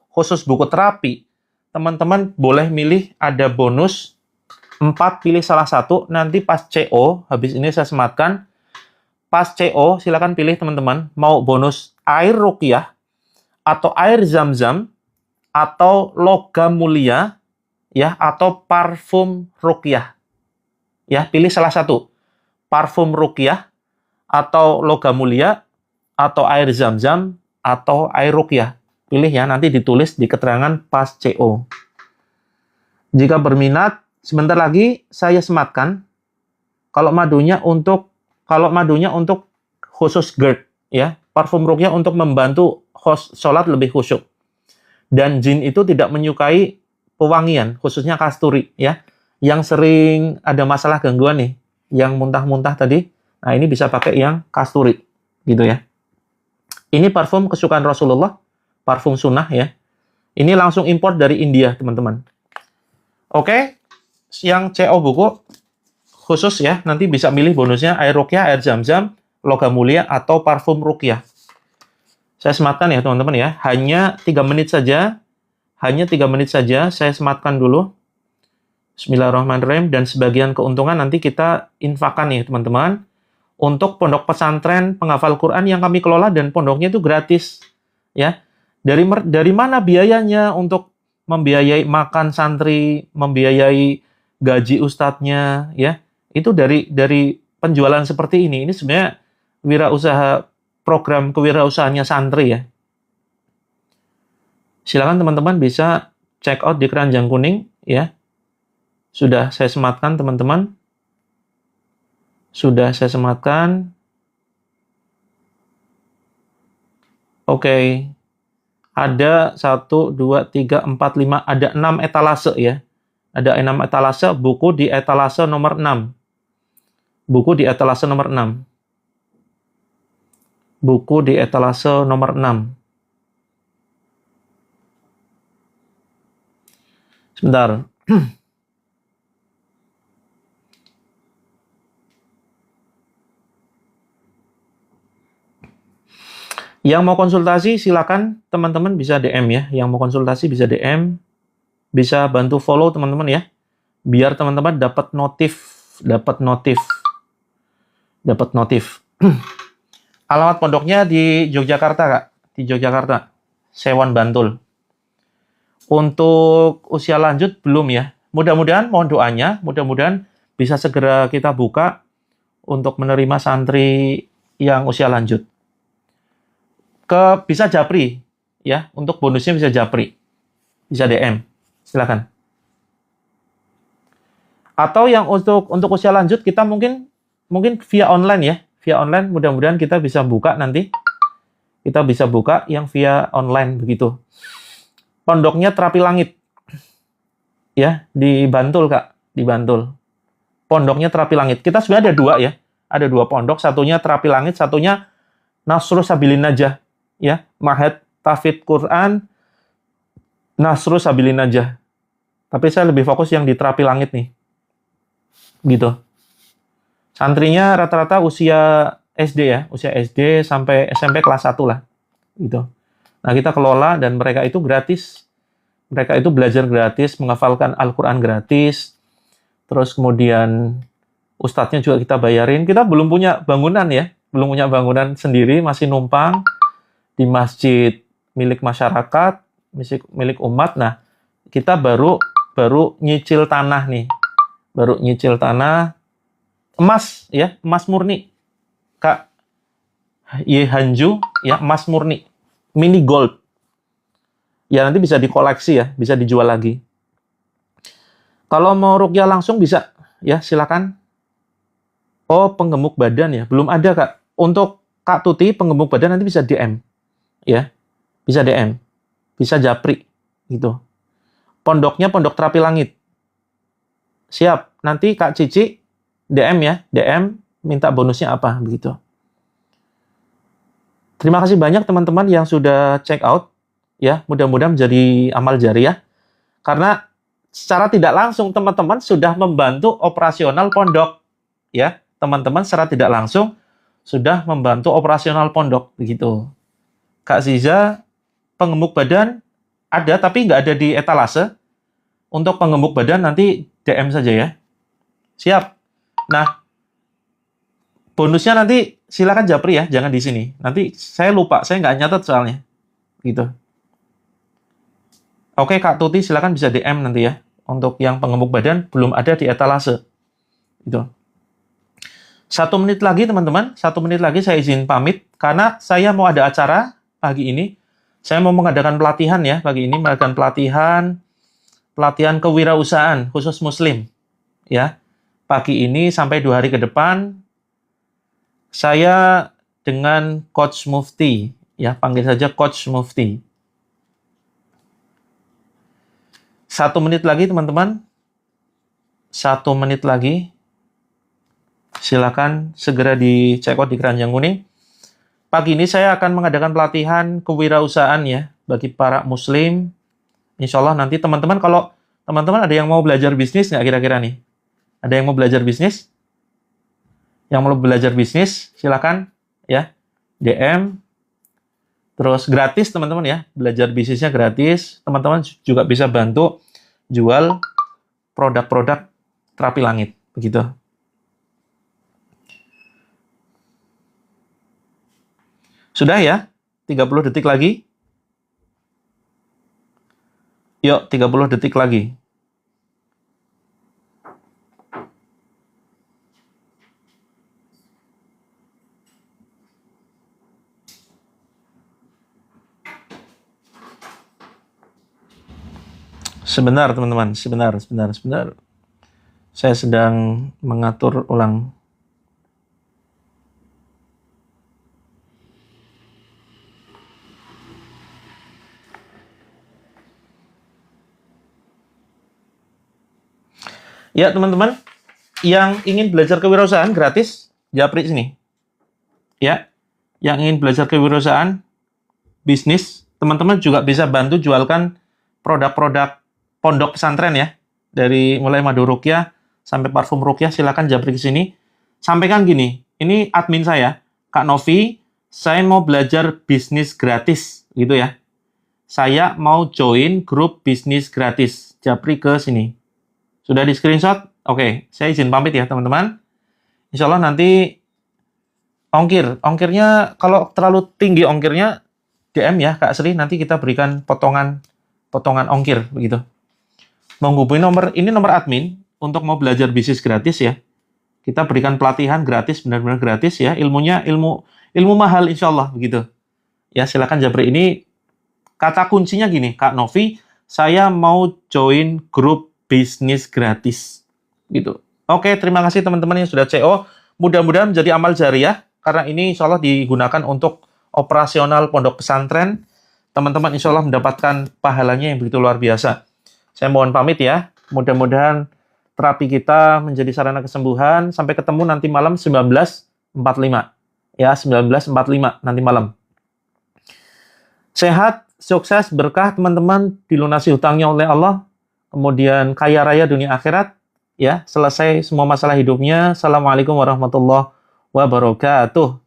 Khusus buku terapi, teman-teman boleh milih ada bonus 4, pilih salah satu. Nanti pas CO, habis ini saya sematkan. Pas CO, silakan pilih teman-teman. Mau bonus air ruqyah, atau air zam-zam, atau logam mulia, ya, atau parfum ruqyah. Ya, pilih salah satu. Parfum ruqyah, atau logam mulia, atau air zam-zam, atau air ruqyah. Pilih ya, nanti ditulis di keterangan pas CO. Jika berminat, sebentar lagi saya sematkan. Kalau madunya untuk khusus GERD, ya, parfum ruqyah untuk membantu host sholat lebih khusyuk. Dan jin itu tidak menyukai pewangian, khususnya kasturi, ya. Yang sering ada masalah gangguan nih, yang muntah-muntah tadi, nah ini bisa pakai yang kasturi, gitu ya. Ini parfum kesukaan Rasulullah, parfum sunnah ya. Ini langsung import dari India, teman-teman. Oke, yang CO buku khusus ya, nanti bisa milih bonusnya air ruqyah, air zam-zam, logam mulia, atau parfum ruqyah. Saya sematkan ya, teman-teman ya. Hanya 3 menit saja. Hanya 3 menit saja, saya sematkan dulu. Bismillahirrahmanirrahim. Dan sebagian keuntungan nanti kita infakkan ya, teman-teman. untuk pondok pesantren penghafal Quran yang kami kelola dan pondoknya itu gratis. Ya. Dari mana biayanya untuk membiayai makan santri, membiayai gaji ustadznya, ya. Itu dari penjualan seperti ini. Ini sebenarnya wirausaha, program kewirausahaannya santri ya. Silakan teman-teman bisa check out di Keranjang Kuning ya. Sudah saya sematkan teman-teman. Sudah saya sematkan. Oke. Ada 1, 2, 3, 4, 5, ada 6 etalase ya. Ada 6 etalase, buku di etalase nomor 6. Buku di etalase nomor 6. Buku di etalase nomor 6. Sebentar. Yang mau konsultasi silakan teman-teman bisa DM ya. Yang mau konsultasi bisa DM, bisa bantu follow teman-teman ya. Biar teman-teman dapat notif. Alamat pondoknya di Yogyakarta, Kak. Di Yogyakarta. Sewan Bantul. Untuk usia lanjut belum ya. Mudah-mudahan mohon doanya, mudah-mudahan bisa segera kita buka untuk menerima santri yang usia lanjut. Bisa japri ya, untuk bonusnya bisa japri, bisa DM, silakan. Atau yang untuk usia lanjut kita mungkin via online ya, via online mudah-mudahan kita bisa buka nanti, kita bisa buka yang via online begitu. Pondoknya Terapi Langit ya, di Bantul Kak, di Bantul. Pondoknya Terapi Langit. Kita sebenarnya ada dua pondok, satunya Terapi Langit, satunya Nasrul Sabilin Najah. Ya, Ma'had Tahfidz Quran Nasrul Sabilin Najah. Tapi saya lebih fokus yang di Terapi Langit nih. Gitu. Santrinya rata-rata usia SD ya, usia SD sampai SMP kelas 1 lah. Gitu. Nah, kita kelola dan mereka itu gratis. Mereka itu belajar gratis, menghafalkan Al-Qur'an gratis. Terus kemudian ustadznya juga kita bayarin. Kita belum punya bangunan ya, belum punya bangunan sendiri, masih numpang di masjid milik masyarakat, milik umat. Nah, kita baru nyicil tanah nih. Baru nyicil tanah emas ya, emas murni. Kak Yehanju ya, emas murni. Mini gold. Ya nanti bisa dikoleksi ya, bisa dijual lagi. Kalau mau ruqyah langsung bisa ya, silakan. Oh, penggemuk badan ya. Belum ada, Kak. Untuk Kak Tuti penggemuk badan nanti bisa DM. Ya, bisa DM, bisa japri, gitu. Pondoknya Pondok Terapi Langit. Siap, nanti Kak Cici DM ya, DM minta bonusnya apa, begitu. Terima kasih banyak teman-teman yang sudah check out, ya, mudah-mudahan menjadi amal jariah, karena secara tidak langsung teman-teman sudah membantu operasional pondok, ya, teman-teman secara tidak langsung sudah membantu operasional pondok, begitu. Kak Ziza, penggemuk badan ada, tapi nggak ada di etalase. Untuk penggemuk badan nanti DM saja ya. Siap. Nah, bonusnya nanti silakan japri ya, jangan di sini. Nanti saya lupa, saya nggak nyatet soalnya. Gitu. Oke, Kak Tuti silakan bisa DM nanti ya. Untuk yang penggemuk badan belum ada di etalase. Gitu. 1 menit lagi teman-teman, 1 menit lagi saya izin pamit karena saya mau ada acara pagi ini. Saya mau mengadakan pelatihan ya pagi ini, mengadakan pelatihan kewirausahaan khusus muslim ya. Pagi ini sampai 2 hari ke depan saya dengan Coach Mufti ya, panggil saja Coach Mufti. 1 menit lagi teman-teman. 1 menit lagi. Silakan segera di check out di Keranjang Kuning. Pagi ini saya akan mengadakan pelatihan kewirausahaan ya bagi para muslim. Insya Allah nanti teman-teman, kalau teman-teman ada yang mau belajar bisnis nggak kira-kira nih? Ada yang mau belajar bisnis? Yang mau belajar bisnis silakan ya, DM. Terus gratis teman-teman ya, belajar bisnisnya gratis. Teman-teman juga bisa bantu jual produk-produk Terapi Langit begitu. Sudah ya? 30 detik lagi. Yuk, 30 detik lagi. Sebentar, teman-teman. Sebentar. Saya sedang mengatur ulang. Ya, teman-teman, yang ingin belajar kewirausahaan gratis, japri sini. Ya, yang ingin belajar kewirausahaan, bisnis, teman-teman juga bisa bantu jualkan produk-produk pondok pesantren ya. Dari mulai madu ruqyah sampai parfum ruqyah, silakan japri ke sini. Sampaikan gini, ini admin saya, Kak Novi, saya mau belajar bisnis gratis, gitu ya. Saya mau join grup bisnis gratis. Japri ke sini. Sudah di screenshot? Oke, saya izin pamit ya teman-teman. Insya Allah nanti ongkirnya kalau terlalu tinggi ongkirnya DM ya Kak Sri, nanti kita berikan potongan ongkir begitu. Menghubungi nomor admin untuk mau belajar bisnis gratis ya. Kita berikan pelatihan gratis, benar-benar gratis ya. Ilmu mahal insya Allah begitu. Ya silakan japri. Ini kata kuncinya gini, Kak Novi, saya mau join grup bisnis gratis gitu. Oke, terima kasih teman-teman yang sudah CO. Mudah-mudahan menjadi amal jariah karena ini insya Allah digunakan untuk operasional pondok pesantren. Teman-teman insya Allah mendapatkan pahalanya yang begitu luar biasa. Saya mohon pamit ya. Mudah-mudahan terapi kita menjadi sarana kesembuhan. Sampai ketemu nanti malam 19.45. Ya, 19.45 nanti malam. Sehat, sukses, berkah teman-teman, dilunasi hutangnya oleh Allah. Kemudian kaya raya dunia akhirat, ya, selesai semua masalah hidupnya. Assalamualaikum warahmatullahi wabarakatuh.